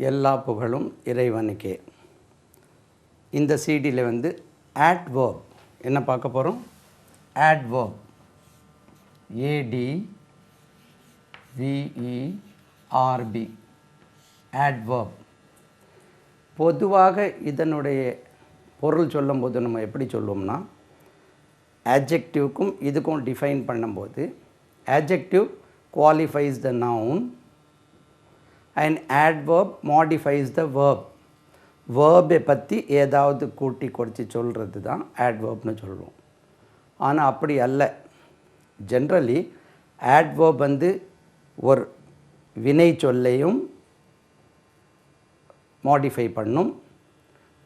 எல்லா புகழும் இறைவனுக்கே. இந்த சிடியில் வந்து adverb என்ன பார்க்க போகிறோம்? adverb ADVERB adverb. பொதுவாக இதனுடைய பொருள் சொல்லும்போது நம்ம எப்படி சொல்லுவோம்னா, adjectiveக்கும் இதுக்கும் டிஃபைன் பண்ணும்போது adjective qualifies the noun and adverb modifies the verb. வேர்பை பற்றி ஏதாவது கூட்டி குறைச்சி சொல்கிறது தான் adverbனு சொல்லுவோம். ஆனால் அப்படி அல்ல. ஜென்ரலி adverb வந்து ஒரு வினை சொல்லையும் மாடிஃபை பண்ணும்,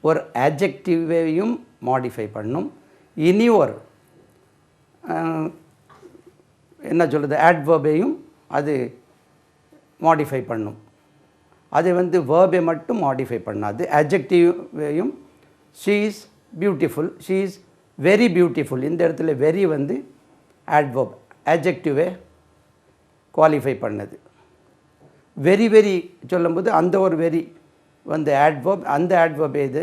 ஒரு adjectiveவையும் மாடிஃபை பண்ணும், இனி ஒரு என்ன சொல்கிறது adverbையும் அது மாடிஃபை பண்ணும். அது வந்து வேர்பை மட்டும் மாடிஃபை பண்ணாது. adjectiveவையும் she is beautiful, she is very beautiful, இந்த இடத்துல வெரி வந்து adverb adjectiveவை குவாலிஃபை பண்ணது. வெரி வெரி சொல்லும்போது அந்த ஒரு வெரி வந்து adverb, அந்த adverb இது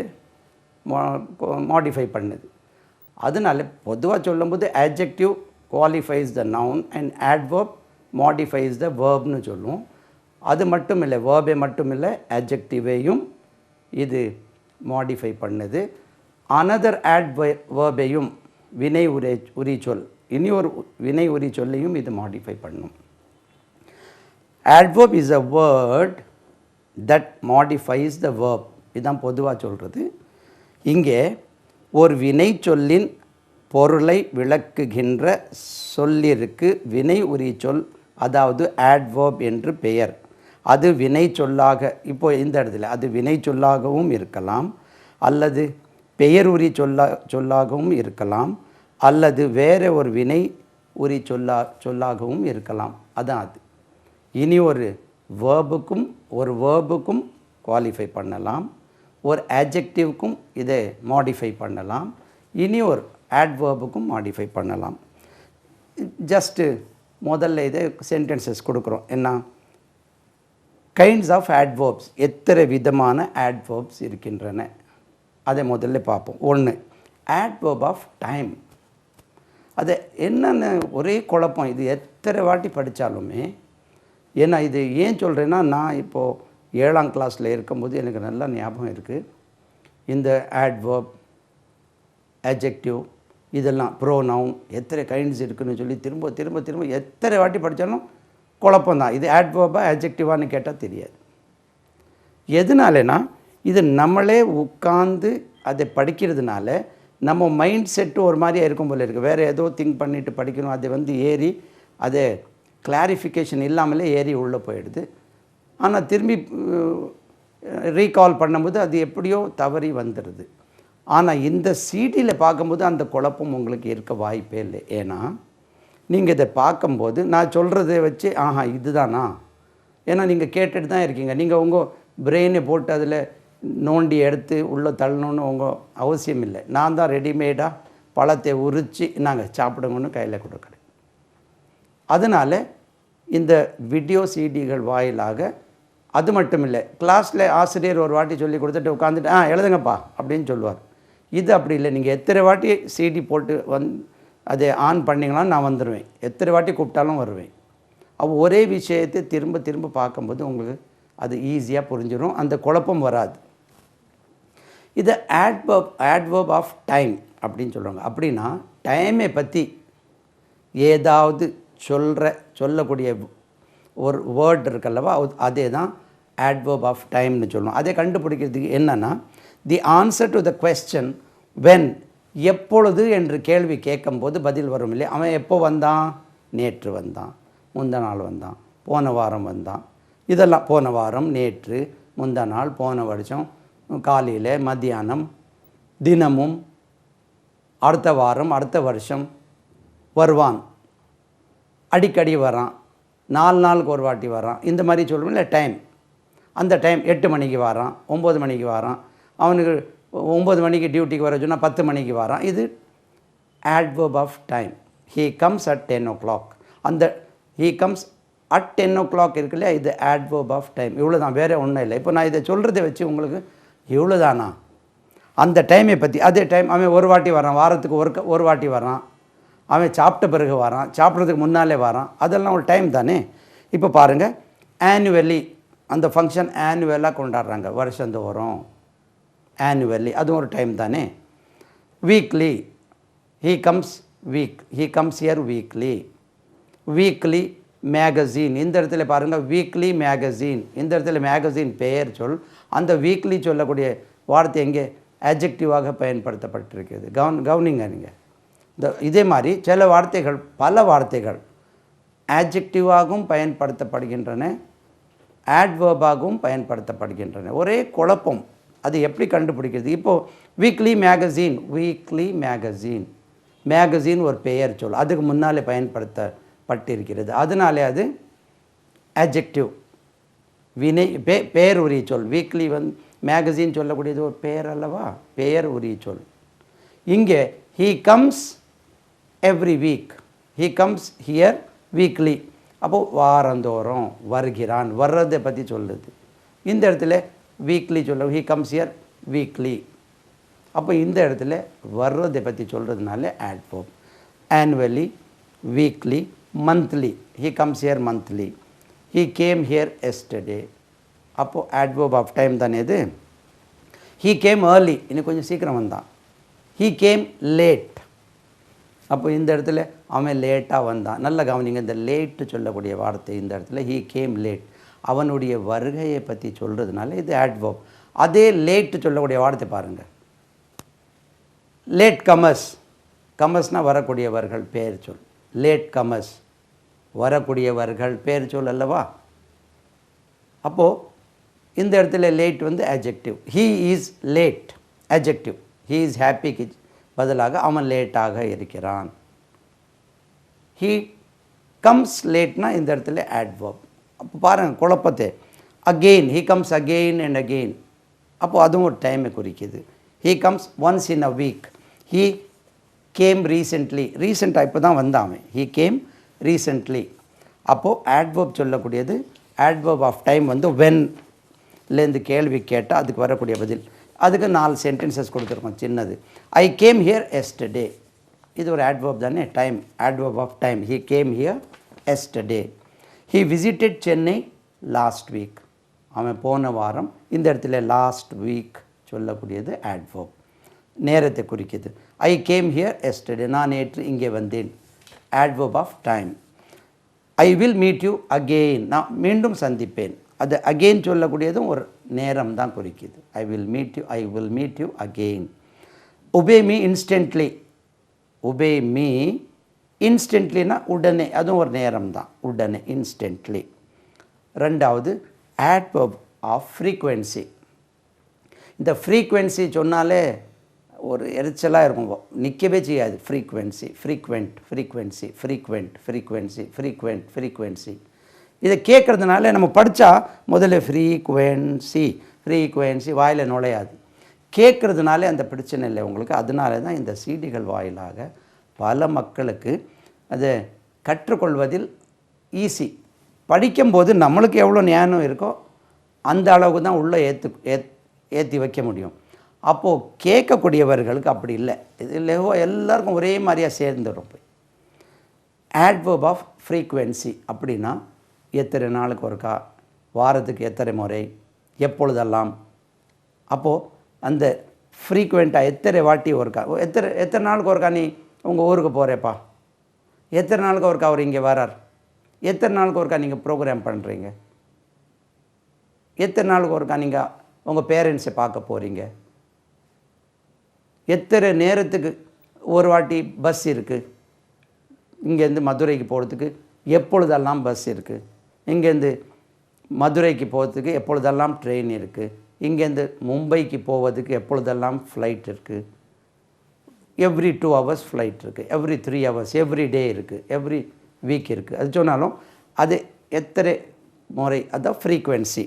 மாடிஃபை பண்ணுது. அதனால் பொதுவாக சொல்லும்போது adjective qualifies the noun and adverb modifies the verbனு சொல்லுவோம். அது மட்டும் இல்லை, வேர்பை மட்டும் இல்லை, adjectiveவையும் இது மாடிஃபை பண்ணுது. another adverbையும் வினை உரி சொல், இனி ஒரு வினை உரி சொல்லையும் இது மாடிஃபை பண்ணும். adverb is a word that modifies the verb. இதுதான் பொதுவாக சொல்கிறது. இங்கே ஒரு வினை சொல்லின் பொருளை விளக்குகின்ற சொல்லிற்கு வினை உரி சொல், அதாவது adverb என்று பெயர். அது வினை சொல்லாக, இப்போ இந்த இடத்துல அது வினை சொல்லாகவும் இருக்கலாம், அல்லது பெயர் உரி சொல்லாகவும் இருக்கலாம், அல்லது வேறு ஒரு வினை உரி சொல்லாகவும் இருக்கலாம். அதான் அது. இனி ஒரு வேர்புக்கும் குவாலிஃபை பண்ணலாம், ஒரு adjectiveக்கும் இதை மாடிஃபை பண்ணலாம், இனி ஒரு adverbக்கும் மாடிஃபை பண்ணலாம். ஜஸ்ட்டு முதல்ல இதை சென்டென்சஸ் கொடுக்குறோம். என்ன கைண்ட்ஸ் ஆஃப் adverbs, எத்தனை விதமான adverbs இருக்கின்றன அதை முதல்ல பார்ப்போம். ஒன்று adverb ஆஃப் டைம். அது என்னென்ன ஒரே குழப்பம், இது எத்தனை வாட்டி படித்தாலுமே. ஏன்னா இது ஏன் சொல்கிறேன்னா, நான் இப்போது 7ஆம் கிளாஸில் இருக்கும்போது எனக்கு நல்லா ஞாபகம் இருக்குது. இந்த adverb adjective இதெல்லாம் ப்ரோனவுன் எத்தனை கைண்ட்ஸ் இருக்குதுன்னு சொல்லி திரும்ப திரும்ப திரும்ப எத்தனை வாட்டி படித்தாலும் குழப்பம்தான். இது adverbா adjectiveவான்னு கேட்டால் தெரியாது. எதனாலனா இது நம்மளே உட்கார்ந்து அதை படிக்கிறதுனால நம்ம மைண்ட் செட்டு ஒரு மாதிரியாக இருக்கும் போல இருக்குது. வேறு ஏதோ திங்க் பண்ணிவிட்டு படிக்கணும், அது வந்து ஏறி அதை கிளாரிஃபிகேஷன் இல்லாமலே ஏறி உள்ளே போயிடுது. ஆனால் திரும்பி ரீகால் பண்ணும்போது அது எப்படியோ தவறி வந்துடுது. ஆனால் இந்த சிடியில் பார்க்கும்போது அந்த குழப்பம் உங்களுக்கு இருக்க வாய்ப்பே இல்லை. ஏன்னா நீங்கள் இதை பார்க்கும்போது நான் சொல்கிறத வச்சு இதுதானா, ஏன்னா நீங்கள் கேட்டுட்டு தான் இருக்கீங்க. நீங்கள் உங்கள் பிரெயினை போட்டு அதில் நோண்டி எடுத்து உள்ளே தள்ளணுன்னு உங்கள் அவசியம் இல்லை. நான் தான் ரெடிமேடாக பழத்தை உரித்து நாங்கள் சாப்பிடுங்கன்னு கையில் கொடுக்குறேன். அதனால் இந்த வீடியோ சிடிகள் வாயிலாக, அது மட்டும் இல்லை, கிளாஸில் ஆசிரியர் ஒரு வாட்டி சொல்லி கொடுத்துட்டு உட்காந்துட்டு எழுதுங்கப்பா அப்படின்னு சொல்லுவார். இது அப்படி இல்லை. நீங்கள் எத்தனை வாட்டி சிடி போட்டு அதை ஆன் பண்ணிங்கன்னா நான் வந்துடுவேன், எத்தனை வாட்டி கூப்பிட்டாலும் வருவேன். ஒரே விஷயத்தை திரும்ப திரும்ப பார்க்கும்போது உங்களுக்கு அது ஈஸியாக புரிஞ்சிடும், அந்த குழப்பம் வராது. இது adverb ஆஃப் டைம் அப்படின்னு சொல்லுவாங்க. அப்படின்னா டைமை பற்றி ஏதாவது சொல்லக்கூடிய ஒரு வேர்ட் இருக்கல்லவா, அதே தான் adverb ஆஃப் டைம்னு சொல்லுவோம். அதை கண்டுபிடிக்கிறதுக்கு என்னென்னா, தி answer to the question when, எப்பொழுது என்று கேள்வி கேட்கும்போது பதில் வரும் இல்லையா. அவன் எப்போ வந்தான், நேற்று வந்தான், முந்தா நாள் வந்தான், போன வாரம் வந்தான், இதெல்லாம் போன வாரம், நேற்று, முந்தா நாள், போன வருஷம், காலையில், மத்தியானம், தினமும், அடுத்த வாரம், அடுத்த வருஷம், வருவான், அடிக்கடி வரான், 4 நாளுக்கு ஒரு வாட்டி வரான், இந்த மாதிரி சொல்லுவோம் இல்லை டைம். அந்த டைம் 8 மணிக்கு வரான், 9 மணிக்கு வரான், அவனுக்கு 9 மணிக்கு டியூட்டிக்கு வர சொன்னால் 10 மணிக்கு வரான். இது adverb of time. he comes at 10 o'clock. அந்த he comes at 10 o'clock இருக்கு இல்லையா, இது adverb of time. இவ்வளோ தான், வேறு ஒன்றும் இல்லை. இப்போ நான் இதை சொல்கிறத வச்சு உங்களுக்கு இவ்வளோ தானா அந்த டைமை பற்றி. அதே டைம் அவன் ஒரு வாட்டி வரான், வாரத்துக்கு ஒரு வாட்டி வரான், அவன் சாப்பிட்ட பிறகு வரான், சாப்பிட்றதுக்கு முன்னாலே வரான், அதெல்லாம் ஒரு டைம் தானே. இப்போ பாருங்கள், ஆனுவலி அந்த ஃபங்க்ஷன் ஆனுவலாக கொண்டாடுறாங்க, வருஷந்தோறும் ஆனுவலி, அதுவும் ஒரு டைம் தானே. Weekly he comes here weekly. Weekly magazine, இந்த இடத்துல பாருங்கள் வீக்லி மேகசின், இந்த இடத்துல மேகசின் பெயர் சொல், அந்த வீக்லி சொல்லக்கூடிய வார்த்தை எங்கே அட்ஜெக்டிவாக பயன்படுத்தப்பட்டிருக்கிறது. கவனிங்க நீங்கள். இதே மாதிரி சில வார்த்தைகள், பல வார்த்தைகள் ஆட்ஜெக்டிவாகவும் பயன்படுத்தப்படுகின்றன, ஆட்வர்பாகவும் பயன்படுத்தப்படுகின்றன. ஒரே குழப்பம், அது எப்படி கண்டுபிடிக்கிறது? இப்போது வீக்லி மேகசின், மேகசின் ஒரு பெயர் சொல், அதுக்கு முன்னாலே பயன்படுத்தப்பட்டிருக்கிறது, அதனாலே அது ஆட்ஜெக்டிவ், வினை பெயர் உரிய சொல். வீக்லி மேகசின் சொல்லக்கூடியது ஒரு பெயர் அல்லவா, பெயர் உரிய சொல். இங்கே he comes every week, he comes here weekly, அப்போது வாரந்தோறும் வருகிறான், வர்றதை பற்றி சொல்லுது. இந்த இடத்துல வீக்லி சொல்ல he comes here weekly, அப்போ இந்த இடத்துல வர்றதை பற்றி சொல்கிறதுனால adverb. annually, weekly, monthly, he comes here monthly, he came here yesterday, அப்போது adverb of time தானே இது. he came early, இன்னும் கொஞ்சம் சீக்கிரம் வந்தான். he came late, அப்போ இந்த இடத்துல அவன் லேட்டாக வந்தான். நல்ல கவனிங்க, இந்த லேட்டு சொல்லக்கூடிய வார்த்தை இந்த இடத்துல he came late, அவனுடைய வருகையை பற்றி சொல்கிறதுனால இது adverb. அதே லேட்டு சொல்லக்கூடிய வார்த்தை பாருங்கள், லேட் கமர்ஸ், கமர்ஸ்னால் வரக்கூடியவர்கள் பேர் சொல், லேட் கமர்ஸ் வரக்கூடியவர்கள் பேர் சொல் அல்லவா. அப்போது இந்த இடத்துல late adjective, he is late adjective, he is happy பதிலாக அவன் லேட்டாக இருக்கிறான். he comes lateனா இந்த இடத்துல adverb. அப்போ பாருங்கள் குழப்பத்தை. again, he comes again and again, அப்போது அதுவும் ஒரு டைமை குறிக்குது. he comes once in a week, he came recently, ரீசெண்டாக இப்போ தான் வந்தான், he came recently. அப்போது adverb சொல்லக்கூடியது adverb of time whenலேருந்து கேள்வி கேட்டால் அதுக்கு வரக்கூடிய பதில். அதுக்கு 4 சென்டென்சஸ் கொடுத்துருக்கோம் சின்னது. ஐ கேம் ஹியர் எஸ்டர்டே, இது ஒரு adverb தானே, time, adverb of time. he came here yesterday. he visited Chennai last week, அவன் போன வாரம், இந்த இடத்துல லாஸ்ட் வீக் சொல்லக்கூடியது adverb, நேரத்தை குறிக்குது. ஐ கேம் ஹியர் எஸ்டர்டே, நான் நேற்று இங்கே வந்தேன், adverb of time. I will meet you again, நான் மீண்டும் சந்திப்பேன், அது அகெயின் சொல்லக்கூடியதும் ஒரு நேரம் தான் குறிக்குது. I will meet you again. Obey me instantly, obey me இன்ஸ்டன்ட்லினா உடனே, அதுவும் ஒரு நேரம் தான், உடனே, இன்ஸ்டன்ட்லி. ரெண்டாவது adverb of frequency. இந்த ஃப்ரீக்வென்சி சொன்னாலே ஒரு எரிச்சலாக இருக்கும், நிற்கவே செய்யாது. ஃப்ரீக்வென்சி, ஃப்ரீக்வென்சி இதை கேட்குறதுனால நம்ம படித்தா முதல்ல ஃப்ரீக்வென்சி வாயில் நுழையாது. கேட்குறதுனாலே அந்த பிரச்சனை இல்லை உங்களுக்கு. அதனால தான் இந்த சீடிகள் வாயிலாக பல மக்களுக்கு அதை கற்றுக்கொள்வதில் ஈஸி. படிக்கும்போது நம்மளுக்கு எவ்வளோ ஞானம் இருக்கோ அந்த அளவுக்கு தான் உள்ளே ஏற்றி வைக்க முடியும். அப்போது கேட்கக்கூடியவர்களுக்கு அப்படி இல்லை, இதில் எல்லாருக்கும் ஒரே மாதிரியாக சேர்ந்துடும் போய். adverb of frequency அப்படின்னா எத்தனை நாளுக்கு ஒருக்கா, வாரத்துக்கு எத்தனை முறை, எப்பொழுதெல்லாம். அப்போது அந்த ஃப்ரீக்வெண்ட்டாக எத்தனை வாட்டி ஒருக்கா, எத்தனை நாளுக்கு ஒருக்கா நீ உங்கள் ஊருக்கு போகிறேப்பா, எத்தனை நாளுக்கு ஒருக்கா அவர் இங்கே வரார், எத்தனை நாளுக்கு ஒருக்கா நீங்கள் ப்ரோக்ராம் பண்ணுறீங்க, எத்தனை நாளுக்கு ஒருக்கா நீங்கள் உங்கள் பேரண்ட்ஸை பார்க்க போகிறீங்க, எத்தனை நேரத்துக்கு ஒரு வாட்டி பஸ் இருக்குது, இங்கேருந்து மதுரைக்கு போகிறதுக்கு எப்பொழுதெல்லாம் பஸ் இருக்குது, இங்கேருந்து மதுரைக்கு போகிறதுக்கு எப்பொழுதெல்லாம் ட்ரெயின் இருக்குது, இங்கேருந்து மும்பைக்கு போவதுக்கு எப்பொழுதெல்லாம் ஃப்ளைட் இருக்குது, எவ்ரி 2 hours ஃப்ளைட் இருக்குது, எவ்ரி 3 hours, எவ்ரி டே இருக்குது, எவ்ரி வீக் இருக்குது. அது சொன்னாலும் அது எத்தனை முறை, அதுதான் frequency.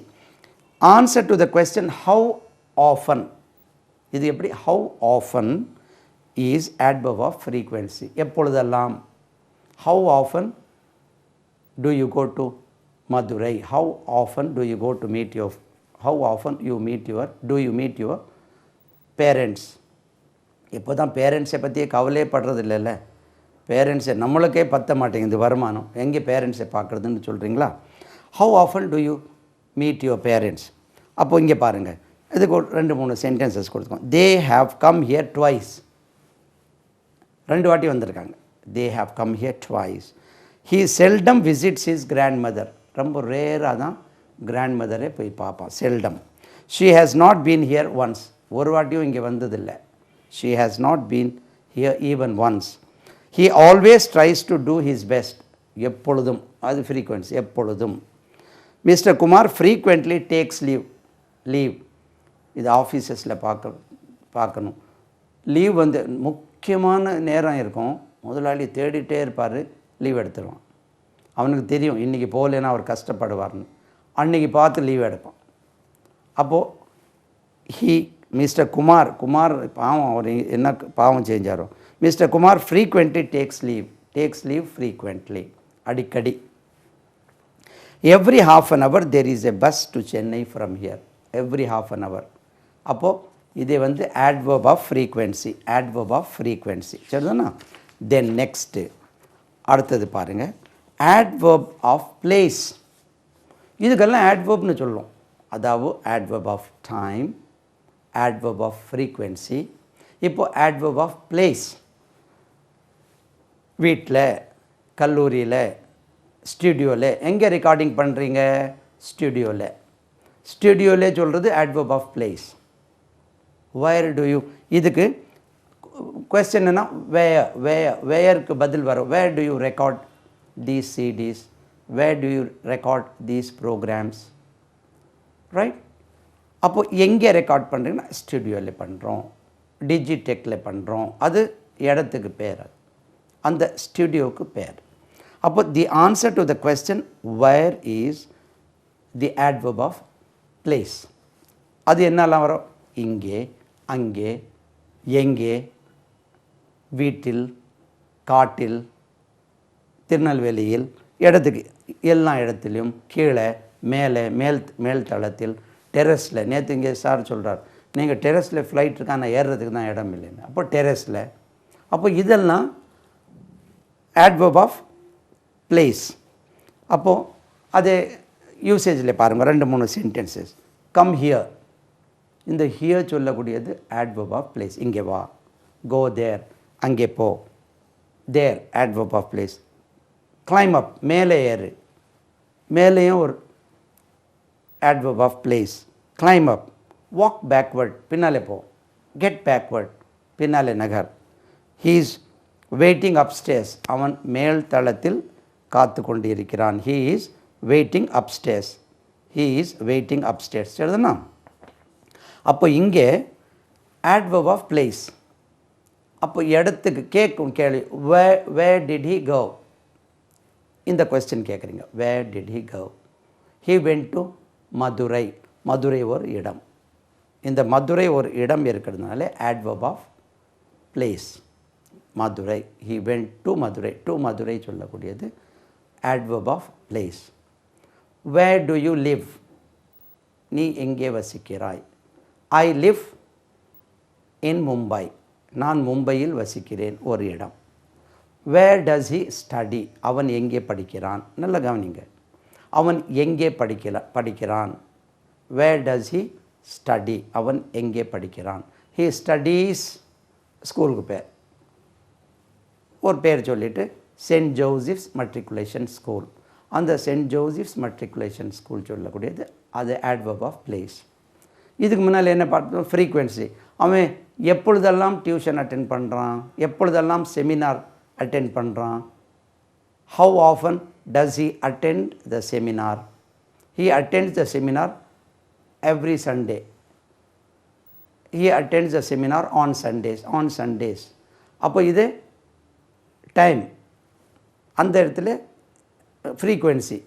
Answer to the question how often, இது எப்படி, how often is adverb of frequency, எப்பொழுதெல்லாம். How often do you go to Madurai. How often do you go to meet your, how often you meet your, do you meet your parents? இப்போ தான் பேரண்ட்ஸை பற்றியே கவலையே படுறது இல்லைல்ல. பேரண்ட்ஸை நம்மளுக்கே பற்ற மாட்டேங்குது வருமானம், எங்கே பேரண்ட்ஸை பார்க்குறதுன்னு சொல்கிறீங்களா? How often do you meet your parents? அப்போது இங்கே பாருங்கள், இதுக்கு ஒரு 2-3 சென்டென்சஸ் கொடுத்துக்கோங்க. They have come here twice. 2 வாட்டி வந்திருக்காங்க. They have come here twice. He seldom visits his grandmother. ரொம்ப ரேராக தான் கிராண்ட் மதரே போய் பார்ப்பான், seldom. She has not been here once. ஒரு வாட்டியும் இங்கே வந்ததில்லை. She has not been here even once. He always tries to do his best. எப்பொழுதும், அது ஃப்ரீக்வன்சி, எப்பொழுதும். Mister Kumar frequently takes leave. இது ஆஃபீஸஸில் பார்க்கணும். லீவ் வந்து முக்கியமான நேரம் இருக்கும், முதலாளி தேடிட்டே இருப்பார், லீவ் எடுத்துருவான். அவனுக்கு தெரியும் இன்றைக்கி போகலன்னா அவர் கஷ்டப்படுவார்னு. அன்றைக்கி பார்த்து லீவ் எடுப்பான். அப்போது மிஸ்டர் குமார் பாவம், அவர் என்ன பாவம் செஞ்சாரோ. Mister Kumar frequently takes leave frequently, அடிக்கடி. Every half an hour there is a bus to Chennai from here. Every half an hour. அப்போது இது வந்து adverb of frequency. சரிதானா? தென் நெக்ஸ்ட்டு அடுத்தது பாருங்கள், adverb of place. இதுக்கெல்லாம் adverbனு சொல்லுவோம். அதாவது adverb of time, adverb of frequency. இப்போது adverb of place. வீட்டில், கல்லூரியில், ஸ்டுடியோவில். எங்கே ரெக்கார்டிங் பண்ணுறீங்க? ஸ்டுடியோவில் சொல்கிறது adverb of place. where do you, இதுக்கு கொஸ்டின் என்ன, வேருக்கு பதில் வரும். where do you record these CDs? where do you record these programs? Right? அப்போது எங்கே ரெக்கார்ட் பண்ணுறீங்கன்னா ஸ்டுடியோவில் பண்ணுறோம், டிஜிடெக்கில் பண்ணுறோம். அது இடத்துக்கு பேர், அது அந்த ஸ்டுடியோவுக்கு பேர். அப்போ the answer to the question where is the adverb of place. அது என்னெல்லாம் வரும்? இங்கே, அங்கே, எங்கே, வீட்டில், காட்டில், திருநெல்வேலியில், இடத்துக்கு, எல்லா இடத்துலையும், கீழே, மேலே, மேல் தளத்தில், டெரஸில். நேற்று இங்கே சார் சொல்கிறார், நீங்கள் டெரஸில் ஃப்ளைட் இருக்கா, நான் ஏறுறதுக்கு தான் இடம் இல்லைன்னு. அப்போ டெரஸில். அப்போ இதெல்லாம் adverb of place. அப்போது அது யூசேஜில் பாருங்கள், 2-3 சென்டென்சஸ். கம் ஹியர், இந்த ஹியர் சொல்லக்கூடியது adverb of place. இங்கே வா. கோ தேர், அங்கே போ. தேர் adverb of place. climb up, மேலே ஏறு. மேலேயும் ஒரு adverb of place. climb up. walk backward, பின்னாலே போ. get backward, பின்னாலே நகர். he is waiting upstairs, அவன் மேல் தளத்தில் காத்து கொண்டு இருக்கிறான். he is waiting upstairs. சரிதானா? அப்போ இங்கே adverb of place. அப்போ இடத்துக்கு கேட்கும் கேள்வி, where did he go? இந்த கொஸ்டின் கேட்குறீங்க, where did he go? he went to Madurai. Madurai ஒரு இடம். இந்த மதுரை ஒரு இடம் இருக்கிறதுனால adverb of place. Madurai, he went to Madurai சொல்லக்கூடியது adverb of place. where do you live? நீ எங்கே வசிக்கிறாய்? I live in Mumbai. நான் மும்பையில் வசிக்கிறேன், ஒரு இடம். where does he study? அவன் எங்கே படிக்கிறான்? நல்ல கவனிங்க, அவன் எங்கே படிக்கிறான். where does he study? அவன் எங்கே படிக்கிறான். he studies, ஸ்கூலுக்கு பேர், ஒரு பேர் சொல்லிவிட்டு சென்ட் ஜோசப்ஸ் மெட்ரிகுலேஷன் ஸ்கூல். அந்த சென்ட் ஜோசப்ஸ் மெட்ரிகுலேஷன் ஸ்கூல் சொல்லக்கூடியது அது adverb of place. இதுக்கு முன்னால் என்ன பார்த்தோம்? ஃப்ரீக்வென்சி. அவன் எப்பொழுதெல்லாம் டியூஷன் அட்டென்ட் பண்ணுறான், எப்பொழுதெல்லாம் செமினார் அட்டென்ட் பண்ணுறான். how often does he attend the seminar? he attends the seminar every Sunday. he attends the seminar on Sundays. அப்போ இது டைம், அந்த இடத்துல ஃப்ரீக்வென்சி.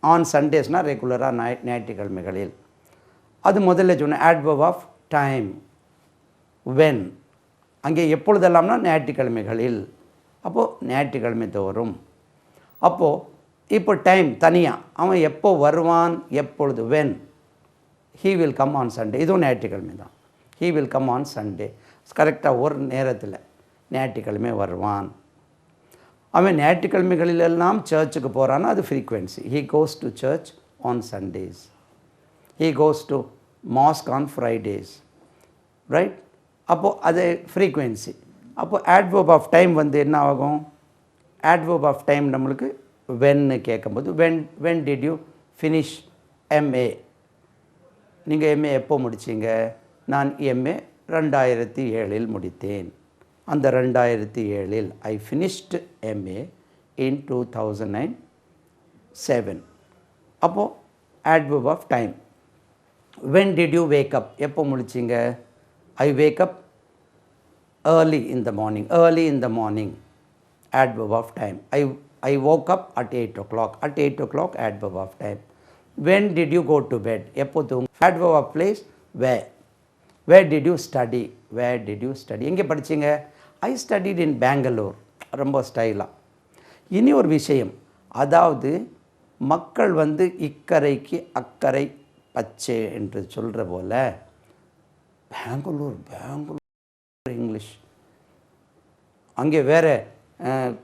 ஆன் சண்டேஸ்னால் ரெகுலராக ஞாயிற்றுக்கிழமைகளில். அது முதல்ல சொன்னேன் adverb of time. when, அங்கே எப்பொழுதெல்லாம்னா ஞாயிற்றுக்கிழமைகளில். அப்போது ஞாயிற்றுக்கிழமை தோறும். அப்போது இப்போ டைம் தனியாக அவன் எப்போ வருவான், எப்பொழுது, when he will come on Sunday. இதுவும் ஞாயிற்றுக்கிழமை தான். He will come on Sunday. கரெக்டாக ஒரு நேரத்தில் ஞாயிற்றுக்கிழமை வருவான். அவன் ஞாயிற்றுக்கிழமைகளிலெல்லாம் சர்ச்சுக்கு போகிறான்னா அது frequency. He goes to church on Sundays. He goes to mosque on Fridays. Right? அப்போது அது ஃப்ரீக்வென்சி. அப்போது adverb ஆஃப் டைம் வந்து என்ன ஆகும்? adverb ஆஃப் டைம் நம்மளுக்கு வென்னு கேட்கும்போது when did you finish MA? நீங்கள் எம்ஏ எப்போ முடிச்சிங்க? நான் எம்ஏ 2007 முடித்தேன். அந்த 2007 ஐ ஃபினிஷ்டு எம்ஏ இன் 2007. அப்போது adverb of time. When did you wake up? எப்போ முடிச்சிங்க? I wake up early in the morning. Early in the morning, adverb of time. I woke up at 8 o'clock. At 8 o'clock, adverb of time. When did you go to bed? எப்போ தூங்க? Adverb of place, where. Where did you study? Where did you study? எங்கே படிச்சீங்க? I studied in Bangalore. ரொம்ப ஸ்டைலாக. இனி ஒரு விஷயம், அதாவது மக்கள் வந்து இக்கரைக்கு அக்கறை பச்சை என்று சொல்கிற போல பெங்களூர் இங்கிலீஷ், அங்கே வேறு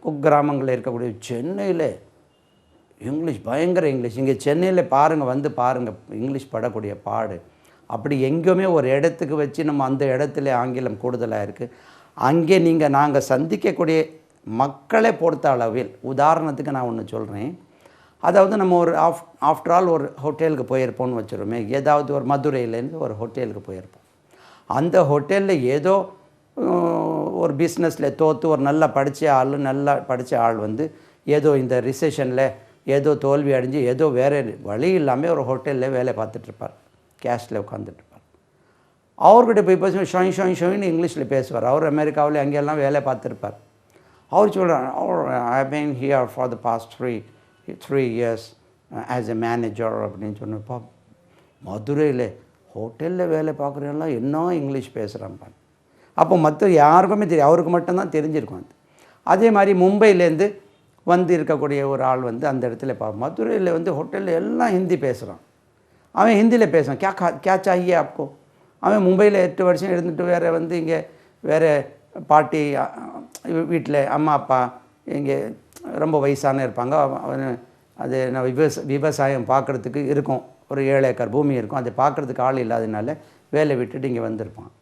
குக்கிராமங்களில் இருக்கக்கூடிய சென்னையில் இங்கிலீஷ் பயங்கர இங்கிலீஷ். இங்கே சென்னையில் பாருங்கள், வந்து பாருங்கள் இங்கிலீஷ் படக்கூடிய பாடு. அப்படி எங்கேயுமே ஒரு இடத்துக்கு வச்சு நம்ம அந்த இடத்துல ஆங்கிலம் கூடுதலாக இருக்குது. அங்கே நாங்கள் சந்திக்கக்கூடிய மக்களை பொறுத்த அளவில், உதாரணத்துக்கு நான் ஒன்று சொல்கிறேன். அதாவது நம்ம ஒரு ஆஃப்டர் ஆல் ஒரு ஹோட்டலுக்கு போயிருப்போம்னு வச்சுருமே, ஏதாவது ஒரு மதுரையிலேருந்து ஒரு ஹோட்டலுக்கு போயிருப்போம். அந்த ஹோட்டலில் ஏதோ ஒரு பிஸ்னஸில் தோற்று ஒரு நல்லா படித்த ஆள் வந்து ஏதோ இந்த ரிசெஷனில் ஏதோ தோல்வி அடைஞ்சு ஏதோ வேறு வழி இல்லாமல் ஒரு ஹோட்டலில் வேலை பார்த்துட்ருப்பார், கேஷில் உட்காந்துட்ருப்பார். அவர்கிட்ட போய் பேசுவோம், ஷொயின்னு இங்கிலீஷில் பேசுவார். அவர் அமெரிக்காவில் அங்கெல்லாம் வேலை பார்த்துருப்பார். அவர் சொல்கிறார், I been here for the past three years as a manager அப்படின்னு சொன்னப்போ, மதுரையில் ஹோட்டலில் வேலை பார்க்குறவங்களாம் என்ன இங்கிலீஷ் பேசுகிறான்ப்பான். அப்போ மற்ற யாருக்குமே தெரியும், அவருக்கு மட்டும்தான் தெரிஞ்சிருக்கும். அதே மாதிரி மும்பையிலேருந்து வந்து இருக்கக்கூடிய ஒரு ஆள் வந்து அந்த இடத்துல மதுரையில் வந்து ஹோட்டலில் எல்லாம் ஹிந்தி பேசுகிறான். அவன் ஹிந்தியில் பேசுவான், கே சாஹியே ஆப்கோ. அவன் மும்பையில் 8 வருஷம் இருந்துட்டு வேறு வந்து இங்கே வேறு பாட்டி வீட்டில் அம்மா அப்பா இங்கே ரொம்ப வயசான இருப்பாங்க. அது நான் விவசாயம் பார்க்குறதுக்கு இருக்கும், ஒரு 7 ஏக்கர் பூமி இருக்கும், அதை பார்க்குறதுக்கு ஆள் இல்லாததுனால வேலை விட்டுட்டு இங்கே வந்திருப்பான்.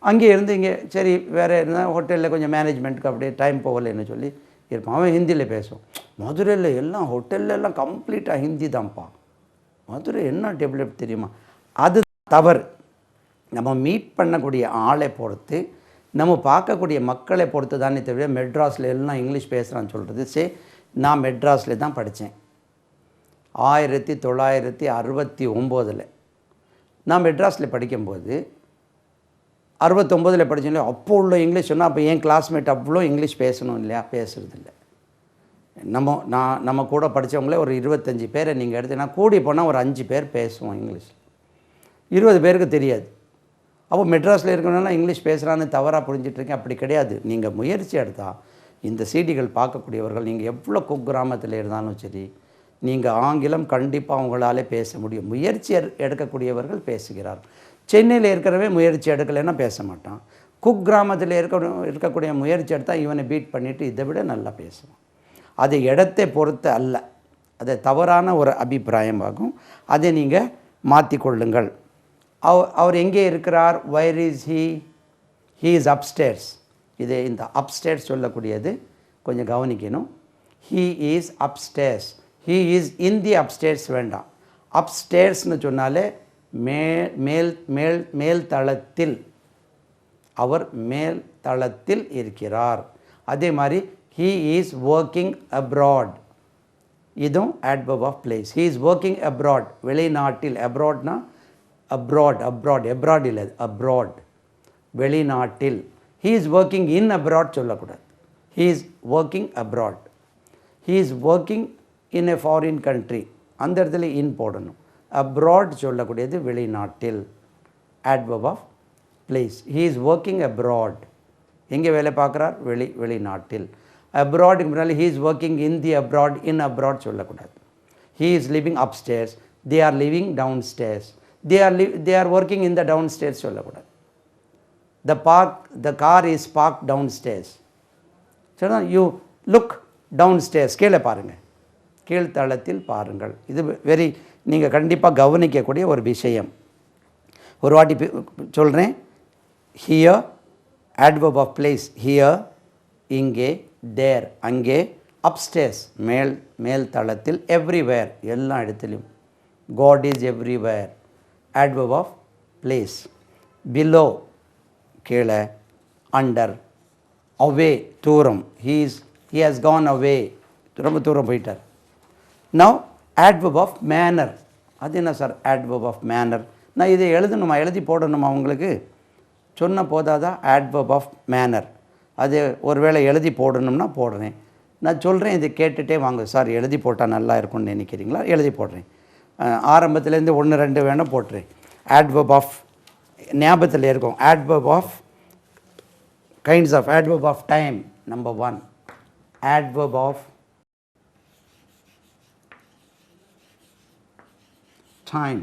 அங்கே இருந்து இங்கே சரி வேறு இருந்தால் ஹோட்டலில் கொஞ்சம் மேனேஜ்மெண்ட்டுக்கு அப்படியே டைம் போகலைன்னு சொல்லி இருப்பான். அவன் ஹிந்தியில் பேசுவான். மதுரையில் எல்லாம் ஹோட்டல்லாம் கம்ப்ளீட்டாக ஹிந்தி தான்ப்பா. மதுரை என்ன டெவலப் தெரியுமா? அது தவறு. நம்ம மீட் பண்ணக்கூடிய ஆளை பொறுத்து, நம்ம பார்க்கக்கூடிய மக்களை பொறுத்து தானே தவிர மெட்ராஸில் எல்லாம் இங்கிலீஷ் பேசுகிறான்னு சொல்கிறது. நான் மெட்ராஸில் தான் படித்தேன் 1969. நான் மெட்ராஸில் படிக்கும்போது 69 படித்தோம் இல்லையா, அப்போ உள்ள இங்கிலீஷ் சொன்னால் அப்போ என் கிளாஸ்மேட் அவ்வளோ இங்கிலீஷ் பேசணும் இல்லையா, பேசுகிறதில்ல. நம்ம கூட படித்தவங்களே ஒரு 25 பேரை நீங்கள் எடுத்தீங்கன்னா கூடி போனால் ஒரு 5 பேர் பேசுவோம் இங்கிலீஷ், 20 பேருக்கு தெரியாது. அப்போ மெட்ராஸில் இருக்கணும்னா இங்கிலீஷ் பேசுகிறான்னு தவறாக புரிஞ்சிட்ருக்கேன். அப்படி கிடையாது. நீங்கள் முயற்சி எடுத்தால் இந்த சீடிகள் பார்க்கக்கூடியவர்கள் நீங்கள் எவ்வளோ குக்கிராமத்தில் இருந்தாலும் சரி, நீங்கள் ஆங்கிலம் கண்டிப்பாக அவங்களாலே பேச முடியும். முயற்சி எடுக்கக்கூடியவர்கள் பேசுகிறார். சென்னையில் இருக்கிறவே முயற்சி எடுக்கலைன்னா பேச மாட்டான். குக்கிராமத்தில் இருக்கக்கூடிய முயற்சி எடுத்தால் இவனை பீட் பண்ணிவிட்டு இதை விட நல்லா பேசுவான். அது இடத்தை பொறுத்து அல்ல, அது தவறான ஒரு அபிப்பிராயமாகும். அதை நீங்கள் மாற்றிக்கொள்ளுங்கள். அவர் எங்கே இருக்கிறார்? வைர் இஸ் ஹீ இஸ் அப்ஸ்டேர்ஸ். இது இந்த அப்ஸ்டேர்ஸ் சொல்லக்கூடியது கொஞ்சம் கவனிக்கணும். He is upstairs. He is in the upstairs வேண்டாம். அப்ஸ்டேர்ஸ்னு சொன்னாலே மேல் தளத்தில், அவர் மேல் தளத்தில் இருக்கிறார். அதே மாதிரி he is working abroad, இதுவும் adverb of place. he is working abroad, வெளிநாட்டில். abroadனா abroad இல்லை, abroad வெளிநாட்டில். he is working in abroad சொல்லக்கூடாது. he is working abroad. he is working in a foreign country, அந்த இடத்துல in போடணும். abroad சொல்லக்கூடியது வெளிநாட்டில், adverb of place. he is working abroad, எங்கே வேலை பார்க்குறார்? வெளிநாட்டில். அப்ராடுக்கு முன்னாடி he is working in the abroad, in abroad சொல்லக்கூடாது. he is living upstairs, they are living downstairs, they are working in the downstairs சொல்லக்கூடாது. the car is parked downstairs. so you look downstairs, கீழே பாருங்கள், கீழ்த்தளத்தில் பாருங்கள். இது very நீங்கள் கண்டிப்பாக கவனிக்கக்கூடிய ஒரு விஷயம். ஒரு வாட்டி சொல்கிறேன். Here adverb of place, here இங்கே, தேர் அங்கே, அப்ஸ்டேர்ஸ் மேல் தளத்தில், எவ்ரிவேர் எல்லா இடத்துலையும், God is everywhere, adverb of place. below கீழே, under, away தூரம், he has gone away, ரொம்ப தூரம் போயிட்டார். now adverb of manner, அது என்ன சார் adverb of manner? நான் இதை எழுதணுமா, எழுதி போடணுமா உங்களுக்கு? சொன்ன போதாதான் adverb of manner. அது ஒருவேளை எழுதி போடணும்னா போடுறேன். நான் சொல்கிறேன், இதை கேட்டுகிட்டே வாங்க. சார் எழுதி போட்டால் நல்லா இருக்கும்னு நினைக்கிறீங்களா? எழுதி போடுறேன். ஆரம்பத்துலேருந்து 1 2 வேணால் போட்டுறேன். adverb of ஞாபகத்தில் இருக்கும். adverb of kinds of adverb of time, number 1. adverb of time,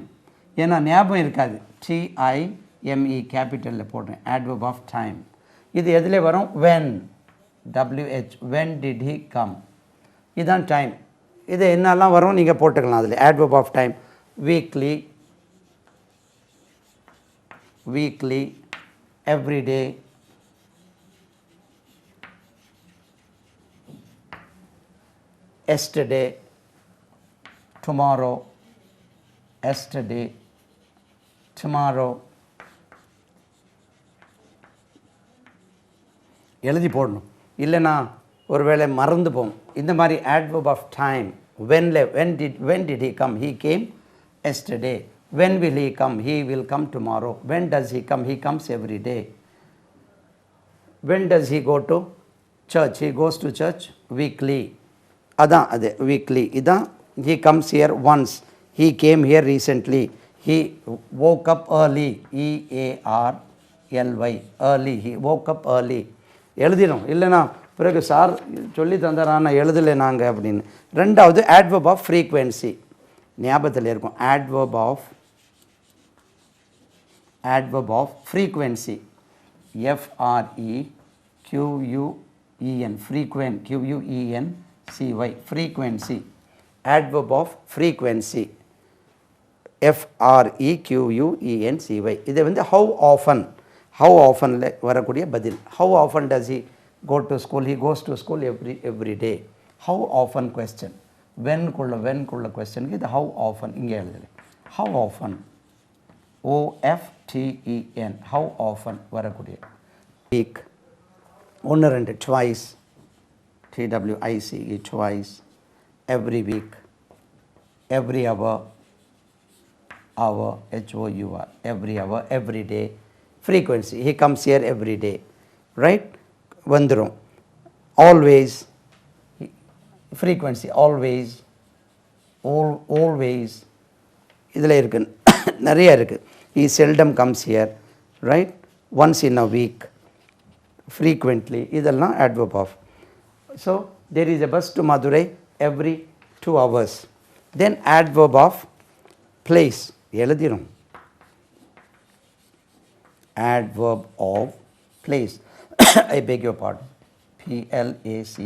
ஏன்னா ஞாபகம் இருக்காது. TIME கேபிட்டலில் போடுறேன். adverb of time. இது எதில் வரும்? when, WH, when did he come, இதுதான் டைம். இது என்னெல்லாம் வரும் நீங்கள் போட்டுக்கலாம் அதில். adverb of time, weekly, every day, yesterday, tomorrow, yesterday, tomorrow. எழுதி போடணும், இல்லைனா ஒருவேளை மறந்து போம். இந்த மாதிரி adverb of time. when did he come, he came yesterday. when will he come, he will come tomorrow. when does he come, he comes every day. when does he go to church, he goes to church weekly. அதான் அது weekly. இதான் he comes here once, he came here recently, he woke up early, EARLY, early, he woke up early. எழுதிடும், இல்லைனா பிறகு sir சொல்லி தந்தாரா நான் எழுதலை நாங்கள் அப்படின்னு. ரெண்டாவது adverb of frequency, ஞாபகத்தில் இருக்கும். adverb of frequency, FREQUEN, frequent, QUENCY, frequency. adverb of frequency, FREQUENCY. இது வந்து how often வரக்கூடிய பதில். how often does he go to school, he goes to school every day. how often question, when குள்ள question, இது how often இங்கே எழுதலை. how often, OFTEN, how often வரக்கூடிய. week 1 2, twice, TWICE, twice, every week, every hour, HOUR, every hour, every day. frequency, he comes here every day, right? வந்துரும். always, frequency, always, இதில் இருக்கு, நிறைய இருக்குது. he seldom comes here, right? once in a week, frequently, இதெல்லாம் adverb of. so there is a bus to Madurai every 2 hours. then adverb of place, எழுதிரும். adverb of place, I beg your pardon, PLACE.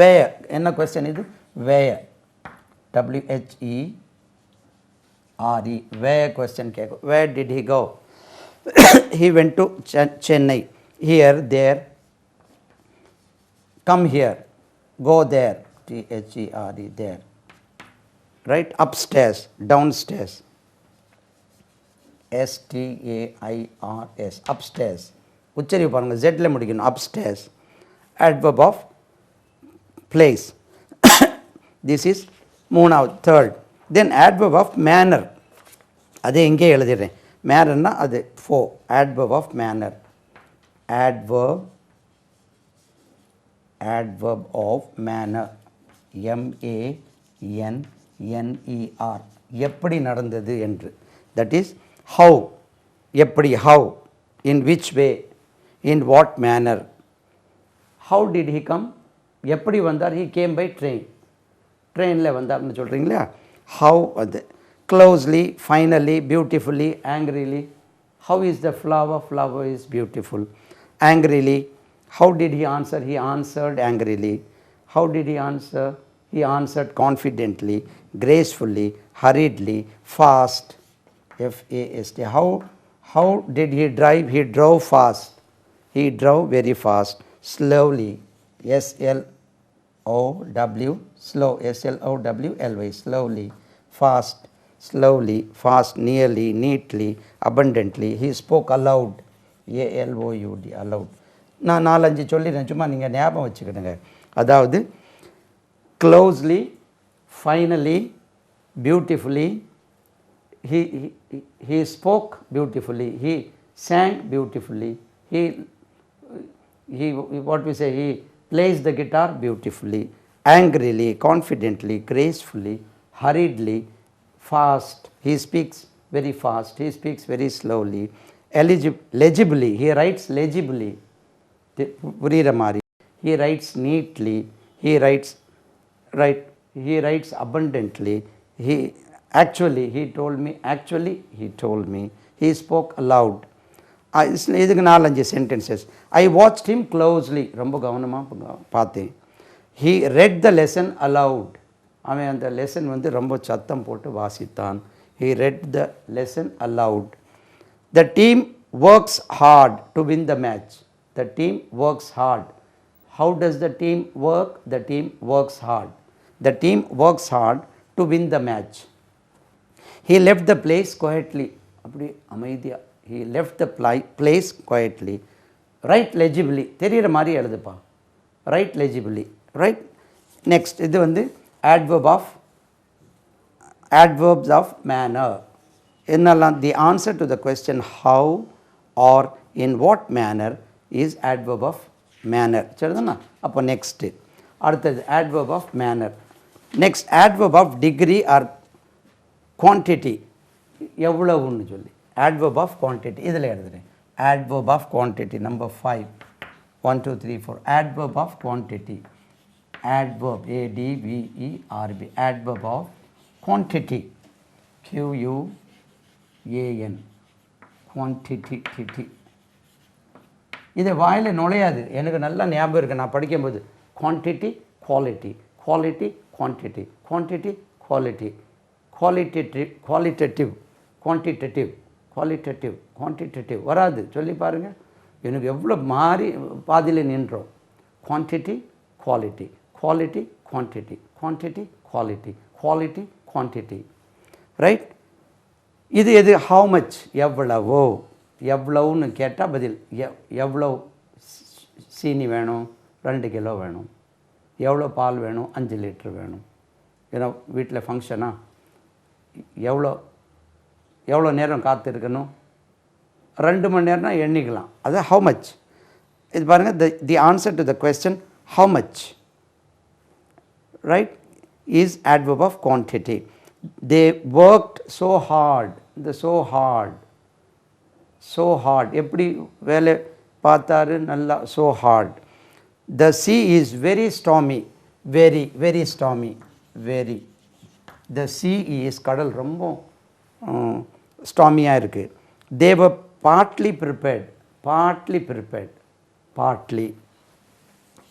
where, என்ன question இது? where, WHERE, where question கேட்கும். where did he go? he went to Chennai. here, there, come here, go there, THERE, there, right? upstairs, downstairs, STAIRS, upstairs. உச்சரிப்பு பாருங்கள், ஜெட்டில் முடிக்கணும். upstairs. adverb of place. this is 3rd. then adverb of manner, அதை எங்கே எழுதிடுறேன். mannerனா அது 4. adverb of manner, adverb of manner, MANNER, எப்படி நடந்தது என்று. that is how, எப்படி, how, in which way, in what manner, how did he come, எப்படி வந்தார்? He came by train, ட்ரெயினில் வந்தார்னு சொல்கிறீங்களா? ஹவு அது closely, finally, beautifully, angrily. How is the flower? Flower is beautiful. Angrily. How did he answer? He answered angrily. How did he answer? He answered confidently, gracefully, hurriedly, fast. F-A-S-T. How did he drive? He drove fast. He drove very fast. Slowly. S-L-O-W. Slow. S-L-O-W-L-Y. Slowly. Fast. Slowly. Fast. Nearly. Neatly. Abundantly. He spoke aloud. A-L-O-U-D. Aloud. நான் 4-5 சொல்லிடுறேன், சும்மா நீங்கள் ஞாபகம் வச்சுக்கிடுங்க. அதாவது closely, finally, beautifully, he spoke beautifully, he sang beautifully, he what we say, he plays the guitar beautifully, angrily, confidently, gracefully, hurriedly, fast. He speaks very fast, he speaks very slowly, legibly, he writes legibly, புரிகிற மாதிரி. He writes neatly, he writes abundantly. He told me. He spoke aloud. இதுக்கு 4-5 sentences. I watched him closely. ரொம்ப கவனமாக பார்த்தேன். He read the lesson aloud. அவன் அந்த lesson வந்து ரொம்ப சத்தம் போட்டு வாசித்தான். He read the lesson aloud. The team works hard to win the match. The team works hard. How does the team work? The team works hard. The team works hard to win the match. He left the place quietly. அப்படி அமைதியா. He left the place quietly. Write legibly. தெரிகிற மாதிரி எழுதுப்பா. Write legibly. Right? Next, இது வந்து adverbs of manner. என்னெல்லாம்? The answer to the question how or in what manner is adverb of manner. சரிதானா? அப்போ next அடுத்தது adverb of manner. Next adverb of degree or quantity. எவ்வளவுன்னு சொல்லி adverb of quantity. இதில் எழுதுகிறேன். adverb of quantity. Number 5. 1, 2, 3, 4. adverb of quantity. adverb. A-D-V-E-R-B. adverb of quantity. Q-U-A-N. quantity. இது வாயில் நுழையாது. எனக்கு நல்லா ஞாபகம் இருக்குது, நான் படிக்கும்போது quantity quality, quality quantity, quantity quality, qualitative quantitative வராது. சொல்லி பாருங்கள், எனக்கு எவ்வளோ மாறி பாதியில் நின்றோம். Quantity quality, quality quantity, quantity quality, quality quantity. Right? இது எது? ஹவு மச், எவ்வளவோ. எவ்வளவுன்னு கேட்டால் பதில் எவ்வளோ சீனி வேணும்? 2 கிலோ வேணும். எவ்வளோ பால் வேணும்? 5 லிட்டர் வேணும். ஏன்னா வீட்டில் ஃபங்க்ஷனா? எவ்வளோ நேரம் காத்திருக்கணும்? 2 மணி நேரம்னா எண்ணிக்கலாம். அது ஹவு மச். இது பாருங்கள், தி answer to the question how much, right, is adverb of quantity. They worked so hard. The so hard எப்படி வேலை பார்த்தாரு? நல்லா so hard. The sea is very stormy. very stormy. The sea is, கடல் ரொம்ப ஸ்டாமியாக இருக்குது. They were partly prepared. Partly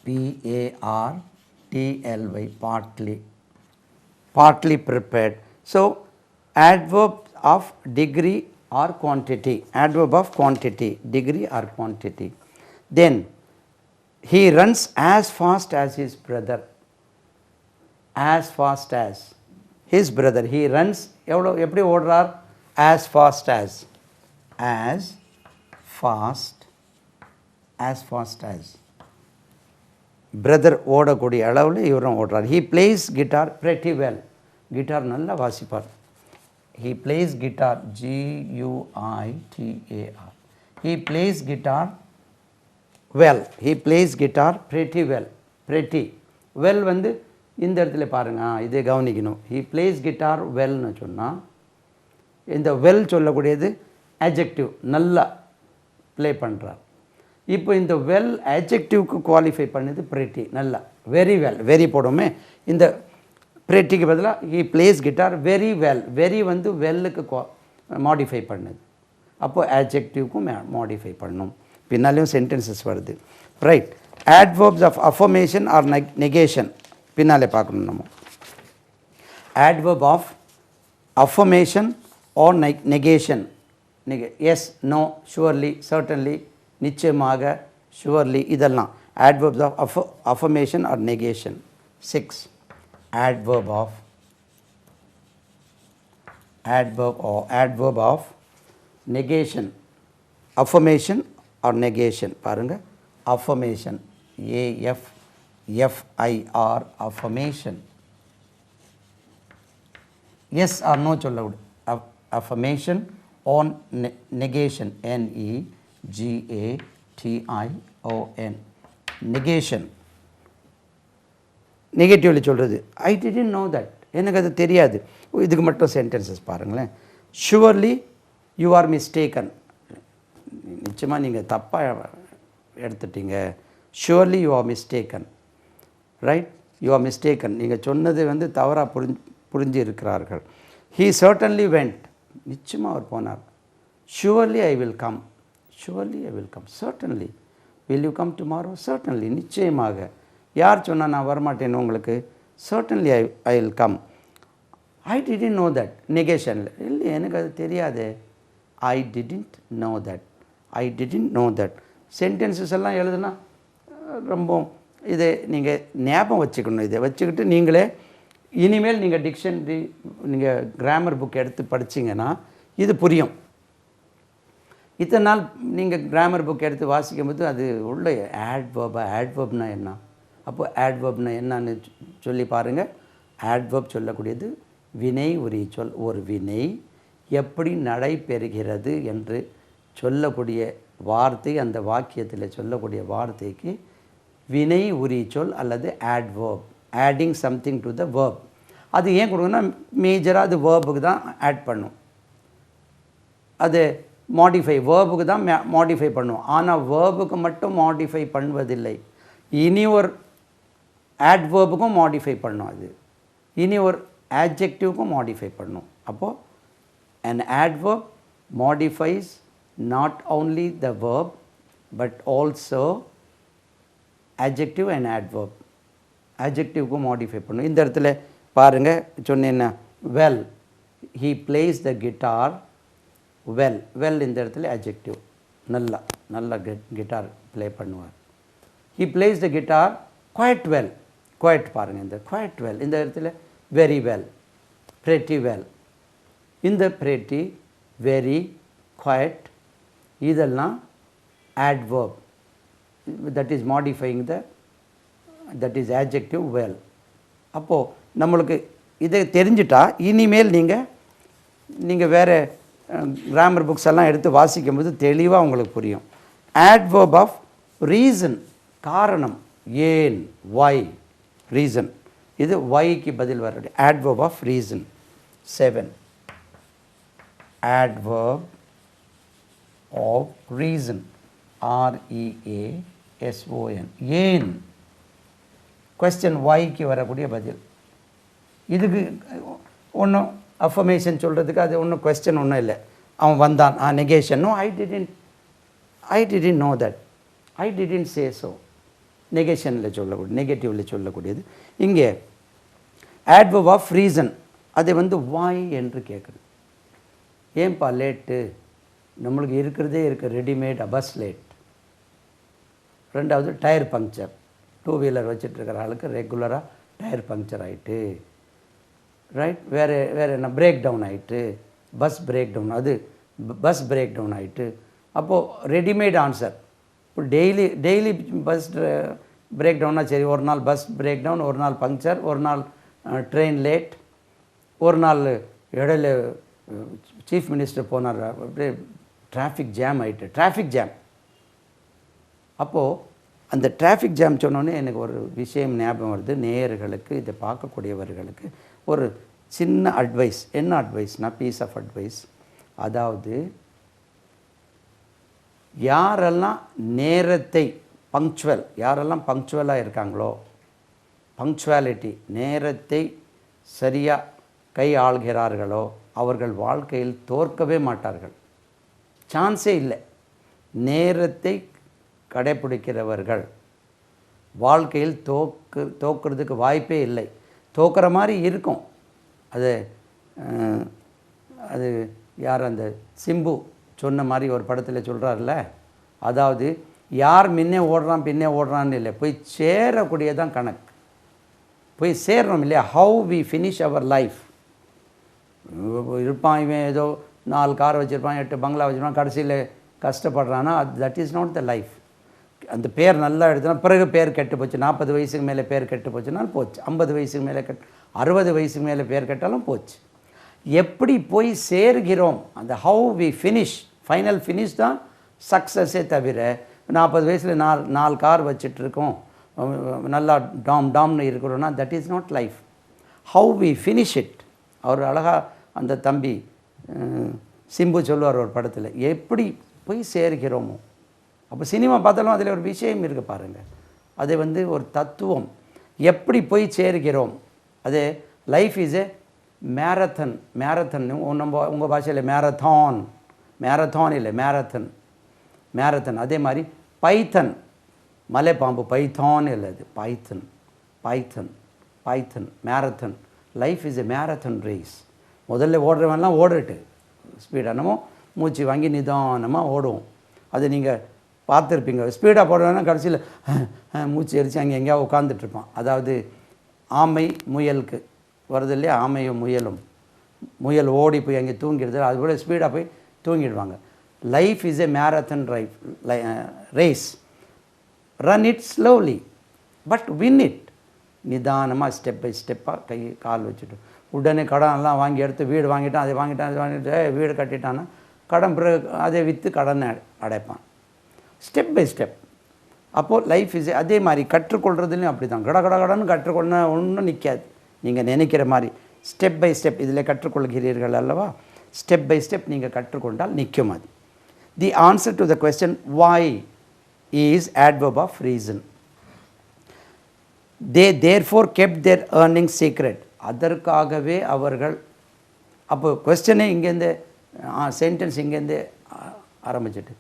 P-A-R-T-L-Y. partly prepared. So adverb of degree or quantity. Adverb of quantity, degree or quantity. Then he runs as fast as his brother. As fast as his brother. He runs எப்படி ஓடுறார்? As fast as brother ஓடக்கூடிய அளவில் இவரும் ஓடுறார். He plays guitar pretty well. Guitar நல்லா வாசிப்பார். He plays guitar, G-U-I-T-A-R. He plays guitar well. He plays guitar pretty well. pretty well வந்து இந்த இடத்துல பாருங்கள், இதை கவனிக்கணும். He plays guitar wellனு சொன்னால் இந்த well சொல்லக்கூடியது adjective, நல்லா ப்ளே பண்ணுறார். இப்போ இந்த வெல் ஆட்ஜெக்டிவ்க்கு குவாலிஃபை பண்ணது pretty நல்லா வெரி வெல் வெரி போடுமே இந்த prettyக்கு பதிலாக he plays guitar very well very வந்து வெல்லுக்கு மாடிஃபை பண்ணுது அப்போது ஆட்ஜெக்டிவ்க்கும் மாடிஃபை பண்ணும் பின்னாலேயும் சென்டென்சஸ் வருது right adverbs of affirmation or negation பின்னாலே பார்க்கணும் நம்ம adverb of affirmation or negation yes no surely certainly நிச்சயமாக surely இதெல்லாம் adverbs of affirmation or negation 6 adverb of negation affirmation or negation பாருங்க affirmation AFFIR affirmation yes or no சொல்லக்கூடாது affirmation on negation NEGATION negation நெகட்டிவ்ல சொல்கிறது ஐ didn't know that எனக்கு அது தெரியாது இதுக்கு மட்டும் சென்டென்சஸ் பாருங்களேன் ஷுவர்லி யூ ஆர் மிஸ்டேக்கன் நிச்சயமாக நீங்கள் தப்பாக எடுத்துட்டீங்க surely you are mistaken right you R mistaken நீங்கள் சொன்னது வந்து தவறாக புரிஞ்சு இருக்கிறார்கள் ஹீ சர்டன்லி வெண்ட் நிச்சயமாக அவர் போனார் surely I will come certainly will you come tomorrow certainly நிச்சயமாக யார் சொன்னால் நான் வரமாட்டேன்னு உங்களுக்கு certainly I will come I didn't know that நெகேஷனில் இல்லை எனக்கு அது தெரியாது I didn't know that sentences எல்லாம் எழுதுனா ரொம்ப இதை நீங்கள் ஞாபகம் வச்சுக்கணும் இதை வச்சுக்கிட்டு நீங்களே இனிமேல் நீங்கள் டிக்ஷனரி நீங்கள் கிராமர் புக் எடுத்து படிச்சிங்கன்னா இது புரியும் இத்தனை நாள் நீங்கள் கிராமர் புக் எடுத்து வாசிக்கும் போது அது உள்ள ஆட்வர்ப்னா என்ன அப்போது ஆட்வர்ப்னா என்னன்னு சொல்லி பாருங்கள் ஆட்வர்ப் சொல்லக்கூடியது வினை உரி சொல் ஒரு வினை எப்படி நடைபெறுகிறது என்று சொல்லக்கூடிய வார்த்தை அந்த வாக்கியத்தில் சொல்லக்கூடிய வார்த்தைக்கு வினை உரி சொல் அல்லது adverb adding something to the verb அது ஏன் கொடுக்கணும்னா மேஜராக அது வேர்புக்கு தான் ஆட் பண்ணும் அது மாடிஃபை வேர்புக்கு தான் மாடிஃபை பண்ணும் ஆனால் வேர்புக்கு மட்டும் மாடிஃபை பண்ணுவதில்லை இனி ஒரு ஆட்வர்புக்கும் மாடிஃபை பண்ணும் அது இனி ஒரு ஆட்ஜெக்டிவ்க்கும் மாடிஃபை பண்ணும் அப்போது an adverb modifies not only the verb but also adjective and adverb adjectiveக்கும் மாடிஃபை பண்ணும் இந்த இடத்துல பாருங்கள் சொன்னேன்னா well he plays the guitar well இந்த இடத்துல adjective நல்லா கிட்டார் ப்ளே பண்ணுவார் he plays the guitar quite well quite பாருங்கள் இந்த quite well இந்த இடத்துல very well pretty well இந்த pretty very quiet இதெல்லாம் adverb that is modifying that is adjective well அப்போது நம்மளுக்கு இதை தெரிஞ்சிட்டா இனிமேல் நீங்கள் வேறு கிராமர் புக்ஸ் எல்லாம் எடுத்து வாசிக்கும்போது தெளிவாக உங்களுக்கு புரியும் adverb of reason காரணம் ஏன் why reason இது whyக்கு பதில் வர adverb of reason 7 adverb of reason REASON ஏன் question whyக்கு வரக்கூடிய பதில் இதுக்கு ஒன்றும் அஃபர்மேஷன் சொல்கிறதுக்கு அது ஒன்றும் கொஸ்டின் ஒன்றும் இல்லை அவன் வந்தான் negation no I didn't know that I didn't say so நெகேஷனில் சொல்லக்கூடிய நெகட்டிவில் சொல்லக்கூடியது இங்கே adverb of reason அதை வந்து why என்று கேட்குது ஏன்பா லேட்டு நம்மளுக்கு இருக்கிறதே ரெடிமேட் பஸ் லேட் ரெண்டாவது டயர் பங்க்சர் 2 வீலர் வச்சுட்ருக்கிற ஆளுக்கு ரெகுலராக டயர் பங்க்சர் ஆகிட்டு ரைட் வேறு என்ன பிரேக் டவுன் ஆகிட்டு பஸ் பிரேக் டவுன் அது பஸ் பிரேக் டவுன் ஆகிட்டு அப்போது ரெடிமேட் ஆன்சர் இப்போ டெய்லி பஸ் பிரேக் டவுன்னா சரி ஒரு நாள் பஸ் பிரேக் டவுன் ஒரு நாள் பங்க்சர் ஒரு நாள் ட்ரெயின் லேட் ஒரு நாள் இடையில சீஃப் மினிஸ்டர் போனார் அப்படியே டிராஃபிக் ஜாம் ஆகிட்டு டிராஃபிக் ஜாம் அப்போது அந்த டிராஃபிக் ஜாம் சொன்னோன்னே எனக்கு ஒரு விஷயம் ஞாபகம் வருது நேயர்களுக்கு இதை பார்க்கக்கூடியவர்களுக்கு ஒரு சின்ன அட்வைஸ் என்ன அட்வைஸ்னால் பீஸ் ஆஃப் அட்வைஸ் அதாவது யாரெல்லாம் நேரத்தை பங்க்சுவல், யாரெல்லாம் பங்க்சுவலாக இருக்காங்களோ, பங்க்சுவாலிட்டி நேரத்தை சரியாக கை ஆள்கிறார்களோ அவர்கள் வாழ்க்கையில் தோற்கவே மாட்டார்கள். சான்ஸே இல்லை. நேரத்தை கடைப்பிடிக்கிறவர்கள் வாழ்க்கையில் தோக்கிறதுக்கு வாய்ப்பே இல்லை. தோக்கிற மாதிரி இருக்கும். அது யார் அந்த சிம்பு சொன்ன மாதிரி ஒரு படத்தில் சொல்கிறார்ல, அதாவது யார் முன்னே ஓடுறான் பின்னே ஓடுறான்னு இல்லை, போய் சேரக்கூடியதான் கணக்கு. போய் சேர்றோம் இல்லையா, how we finish our life. இருப்பான் இவன் ஏதோ 4 கார் வச்சுருப்பான், 8 பங்களா வச்சுருப்பான், கடைசியில் கஷ்டப்படுறான்னா that is not the life. அந்த பேர் நல்லா எடுத்தோன்னா பிறகு பேர் கெட்டு போச்சு. 40 வயசுக்கு மேலே பேர் கெட்டு போச்சுனாலும் போச்சு, 50 வயசுக்கு மேலே 60 வயசுக்கு மேலே பேர் கெட்டாலும் போச்சு. எப்படி போய் சேர்கிறோம், அந்த how we finish, final finish தான் சக்ஸஸே தவிர 40 வயசில் 4 கார் வச்சிட்ருக்கோம், நல்லா டாம்னு இருக்கிறோன்னா that is not life. How we finish it. அவர் அழகாக அந்த தம்பி சிம்பு சொல்லுவார் ஒரு படத்தில், எப்படி போய் சேர்கிறோமோ. அப்போ சினிமா பார்த்தாலும் அதில் ஒரு விஷயம் இருக்குது பாருங்கள். அது ஒரு தத்துவம், எப்படி போய் சேர்கிறோம். அது life is a marathon. Marathon உங்கள் பாஷையில் மேரத்தான் இல்லை, மேரத்தன். அதே மாதிரி பைத்தன், மலைப்பாம்பு பைத்தான் இல்லை, அது python marathon. Life is a marathon race. முதல்ல ஓடுறவன்லாம் ஓடிட்டு ஸ்பீடாக நம்ம மூச்சு வாங்கி நிதானமாக ஓடுவோம். அது நீங்கள் பார்த்துருப்பீங்க. ஸ்பீடாக போடுறவனா கடைசியில் மூச்சு எரிச்சு அங்கே எங்கேயாவது உட்காந்துட்ருப்பான். அதாவது ஆமை முயலுக்கு வருது இல்லையா, ஆமையும் முயல் ஓடி போய் அங்கே தூங்கிடுது, அது கூட ஸ்பீடாக போய் தூங்கிடுவாங்க. Life is a marathon race. Run it slowly but win it. நிதானமாக ஸ்டெப் பை ஸ்டெப்பாக கை கால் வச்சுட்டு, உடனே கடனெல்லாம் வாங்கி எடுத்து வீடு வாங்கிட்டான், அதை வாங்கிட்டு வீடு கட்டிட்டான்னா கடன் பிறகு அதை விற்று கடனை அடைப்பான். Step by step. அப்போது லைஃப் இஸ் அதே மாதிரி கற்றுக்கொள்கிறதுலையும் அப்படி தான். கடன்னு கற்றுக்கொள்ள ஒன்றும் நிற்காது. நீங்கள் நினைக்கிற மாதிரி ஸ்டெப் பை ஸ்டெப் இதில் கற்றுக்கொள்கிறீர்கள் அல்லவா, ஸ்டெப் பை ஸ்டெப் நீங்கள் கற்றுக்கொண்டால் நிற்கும் அது. தி answer to the question why is adverb of reason. They therefore kept their earning secret. அதற்காகவே அவர்கள், அப்போ கொஸ்டனே இங்கேருந்து சென்டென்ஸ் இங்கேருந்து ஆரம்பிச்சுட்டு,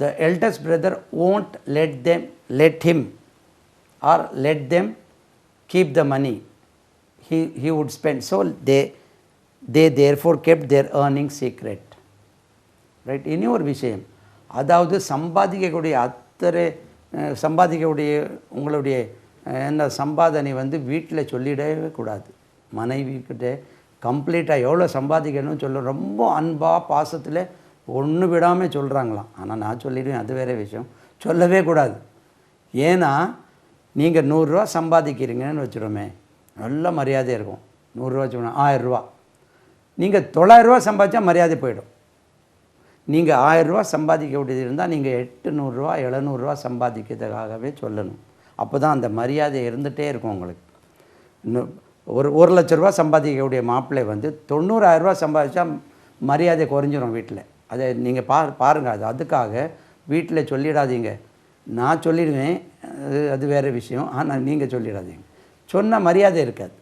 the eldest brother won't let him or let them keep the money he would spend, so they therefore kept their earning secret. Right. இனி ஒரு விஷயம், அதாவது சம்பாதிக்கக்கூடிய உங்களுடைய என்ன சம்பாதனை வீட்டில் சொல்லிடவே கூடாது. மனைவிக்கிட்ட கம்ப்ளீட்டாக எவ்வளோ சம்பாதிக்கணும்னு சொல்ல ரொம்ப அன்பாக பாசத்தில் ஒன்று விடாமல் சொல்கிறாங்களாம். ஆனால் நான் சொல்லிடுவேன், அது வேறு விஷயம், சொல்லவே கூடாது. ஏன்னா நீங்கள் 100 ரூபா சம்பாதிக்கிறீங்கன்னு வச்சுருமே, நல்ல மரியாதை இருக்கும். 100 ரூபா சொன்னால் 1000 ரூபா. நீங்கள் 900 ரூபா சம்பாதிச்சா மரியாதை போயிடும். நீங்கள் 1000 ரூபா சம்பாதிக்க வேண்டியது இருந்தால் நீங்கள் 800 ரூபா 700 ரூபா சம்பாதிக்கிறதுக்காகவே சொல்லணும். அப்போ தான் அந்த மரியாதை இருந்துகிட்டே இருக்கும் உங்களுக்கு. இன்னும் 1 லட்ச ரூபா சம்பாதிக்கக்கூடிய மாப்பிள்ளை 90,000 ரூபா சம்பாதிச்சா மரியாதை குறைஞ்சிரும் வீட்டில். அதை நீங்கள் பாருங்கள். அதுக்காக வீட்டில் சொல்லிடாதீங்க. நான் சொல்லிடுவேன், அது வேறு விஷயம். ஆனால் நீங்கள் சொல்லிடாதீங்க. சொன்னால் மரியாதை இருக்காது.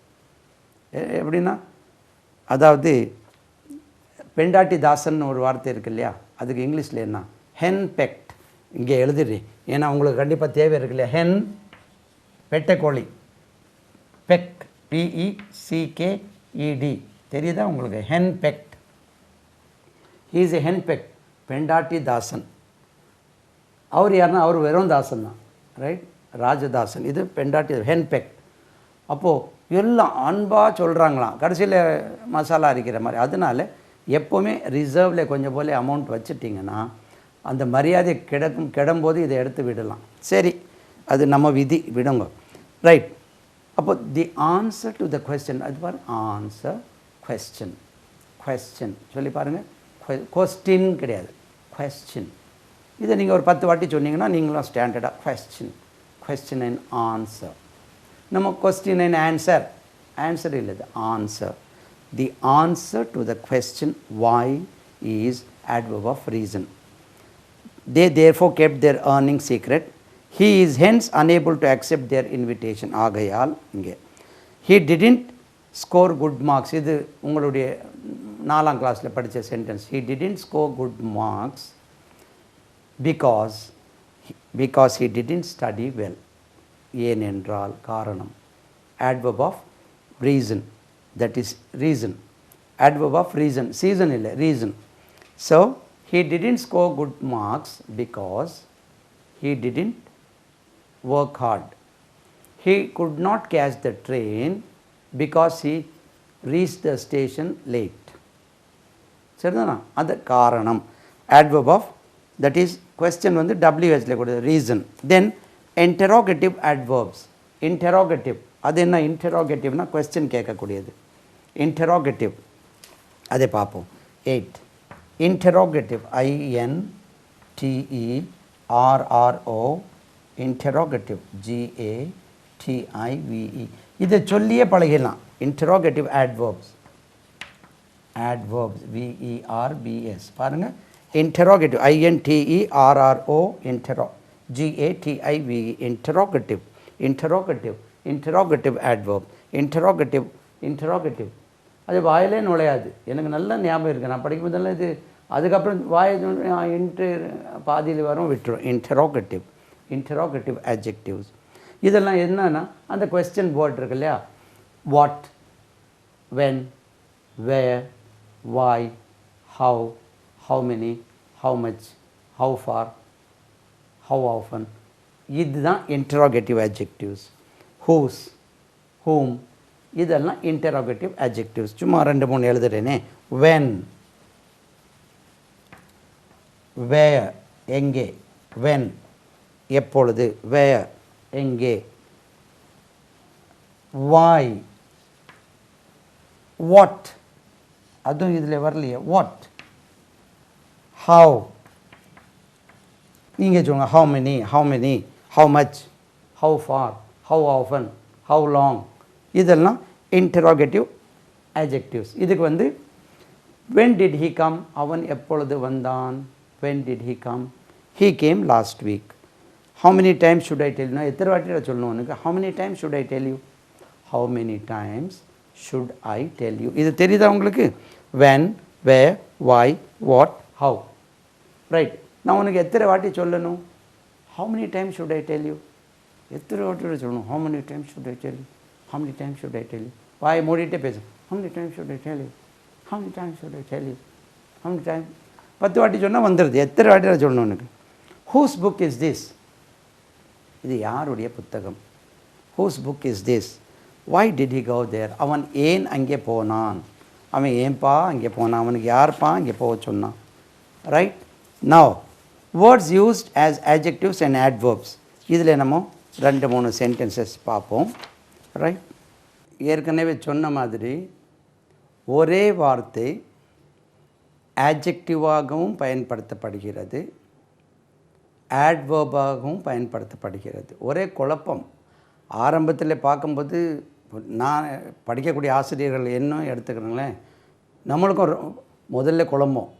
எப்படின்னா, அதாவது பெண்டாட்டி தாசன் ஒரு வார்த்தை இருக்கு இல்லையா, அதுக்கு இங்கிலீஷில் என்ன, ஹென் பெக்ட். இங்கே எழுதிடுறேன், ஏன்னா உங்களுக்கு கண்டிப்பாக தேவை இருக்கு இல்லையா. ஹென் பெட்டைக்கோழி, பெக் PECKED, தெரியுதா உங்களுக்கு? Henpecked. He is a henpecked. பெண்டாட்டி தாசன். அவர் யாருன்னா அவர் வெறும் தாசன் தான், ரைட், ராஜதாசன். இது பெண்டாட்டி ஹென் பெக்ட். அப்போது எல்லாம் அன்பாக சொல்கிறாங்களாம், கடைசியில் மசாலா அரைக்கிற மாதிரி. அதனால எப்போவுமே ரிசர்வில் கொஞ்சம் போல அமௌண்ட் வச்சுட்டிங்கன்னா அந்த மரியாதை கிடம்போது இதை எடுத்து விடலாம். சரி, அது நம்ம விதி, விடுங்க. ரைட். அப்போ the answer to the question, அது பாருங்க, ஆன்சர் கொஸ்டின் சொல்லி பாருங்கள். கொஸ்டின் கிடையாது, கொஸ்டின். இதை நீங்கள் ஒரு 10 வாட்டி சொன்னீங்கன்னா நீங்களும் ஸ்டாண்டர்டாக கொஸ்டின் அண்ட் ஆன்சர். நம்ம கொஸ்டின் அண்ட் ஆன்சர் இல்லை, இது answer. The answer to the question why is adverb of reason. they therefore kept their earning secret. He is hence unable to accept their invitation. ஆகையால் இங்கே he didn't score good marks. இது உங்களுடைய 4ஆம் கிளாஸில் படித்த sentence. he didn't score good marks because he didn't study well. ஏனென்றால் காரணம். adverb of reason, that is reason. adverb of reason, season இல்லை, reason. So he didn't score good marks because he didn't work hard. He could not catch the train because he reached the station late. சரிதானா? அது காரணம். adverb of, that is question வந்து WHல கூட reason. Then interrogative adverbs. interrogative, அது என்ன interrogativeனா question கேட்கக்கூடியது. interrogative அதை பார்ப்போம். 8 interrogative, INTERRO, interrogative, GATIVE. இதை சொல்லியே பழகிடலாம். interrogative adverbs, VERBS பாருங்க. interrogative, INTERRO, GATIVE, interrogative, interrogative adverb, interrogative. அது வாயிலே நுழையாது. எனக்கு நல்ல ஞாபகம் இருக்குது. நான் படிக்கும்போதெல்லாம் இது அதுக்கப்புறம் பாதியில் வரும் விட்டுரும். interrogative adjectives. இதெல்லாம் என்னன்னா அந்த கொஸ்டின் வேர்ட் இருக்கு இல்லையா, what, when, where, why, how, how many, how much, how far, how often. இதுதான் interrogative adjectives. whose, whom, இதெல்லாம் interrogative adjectives. சும்மா 2-3 எழுதுறேனே. when, where, எங்கே, when, எப்பொழுது, where, எங்கே, why, what, அதுவும் இதில் வரலையே, what, how, நீங்கள் சொல்லுங்க, how many, how much, how far, how often, how long. இதெல்லாம் interrogative adjectives. இதுக்கு வந்து when did he come, அவன் எப்பொழுது வந்தான். when did he come, he came last week. how many times should I tell you, நான் எத்தனை வாட்டி சொல்லணும் உனக்கு. how many times should I tell you, how many times should I tell you. இது தெரியுதா உங்களுக்கு. when, where, why, what, how. Right. நான் உனக்கு எத்தனை வாட்டி சொல்லணும். how many times should I tell you, எத்தனை வாட்டி சொல்லணும். how many times should I tell you, how many times should I tell you. வாய் மூடிட்டே பேசும். how many times should I tell you, how many times should I tell you, how many times. 10 வாட்டி சொன்னால் வந்துடுது. எத்தனை வாட்டி நான் சொல்லணும் உனக்கு. whose book is this, இது யாருடைய புத்தகம். whose book is this. why did he go there, அவன் ஏன் அங்கே போனான். அவன் ஏன்பா அங்கே போனான், அவனுக்கு யார்ப்பா அங்கே போக சொன்னான். Right. now words used as adjectives and adverbs. இதில் நம்ம 2-3 சென்டென்சஸ் பார்ப்போம். ரைட். ஏற்கனவே சொன்ன மாதிரி ஒரே வார்த்தை ஆட்ஜெக்டிவாகவும் பயன்படுத்தப்படுகிறது, ஆட்வர்பாகவும் பயன்படுத்தப்படுகிறது. ஒரே குழப்பம். ஆரம்பத்தில் பார்க்கும்போது நான் படிக்கக்கூடிய ஆசிரியர்கள் என்ன எடுத்துக்கிறீங்களேன், நம்மளுக்கும் முதல்ல குழம்பம்.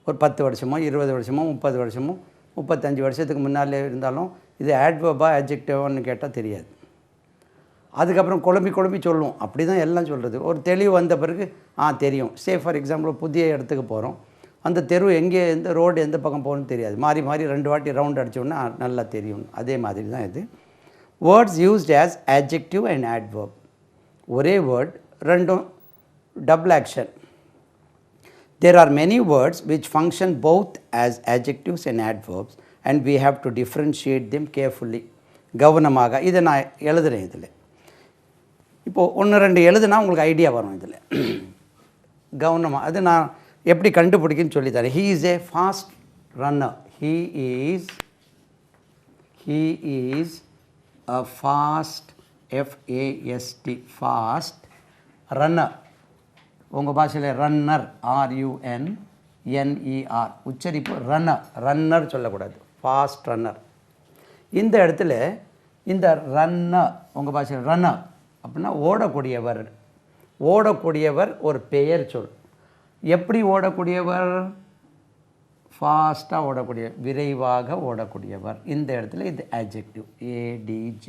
ஒரு 10 வருஷமோ 20 வருஷமோ 30 வருஷமோ 35 வருஷத்துக்கு முன்னாலே இருந்தாலும் இது ஆட்வர்பா ஆட்ஜெக்டிவான்னு கேட்டால் தெரியாது. அதுக்கப்புறம் குழம்பி சொல்லுவோம். அப்படி தான் எல்லாம் சொல்கிறது. ஒரு தெளிவு வந்த பிறகு தெரியும். ஃபார் எக்ஸாம்பிள் புதிய இடத்துக்கு போகிறோம், அந்த தெரு எங்கே, எந்த ரோடு எந்த பக்கம் போகணும்னு தெரியாது. மாறி 2 வாட்டி ரவுண்ட் அடித்தோன்னா நல்லா தெரியும். அதே மாதிரி தான் இது. Words used as adjective and adverb. ஒரே வேர்ட் ரெண்டும் double action. There are many words which function both as adjectives and adverbs and we have to differentiate them carefully. கவனமாக இதை நான் எழுதுகிறேன். இதில் இப்போது 1-2 எழுதுனா உங்களுக்கு ஐடியா வரும். இதில் கவனமாக அது நான் எப்படி கண்டுபிடிக்குன்னு சொல்லித்தரேன். he is a fast runner. he is a fast, FAST, fast runner. உங்கள் பாஷையில் ரன்னர், RUNNER, உச்சரிப்பு ரன்னர் சொல்லக்கூடாது, ஃபாஸ்ட் ரன்னர். இந்த இடத்துல இந்த ரன்னர் உங்கள் பாஷையில் ரன்னர் அப்படின்னா ஓடக்கூடியவர் ஒரு பெயர் சொல். எப்படி ஓடக்கூடியவர்? ஃபாஸ்ட்டாக ஓடக்கூடிய, விரைவாக ஓடக்கூடியவர். இந்த இடத்துல இது adjective, ADJ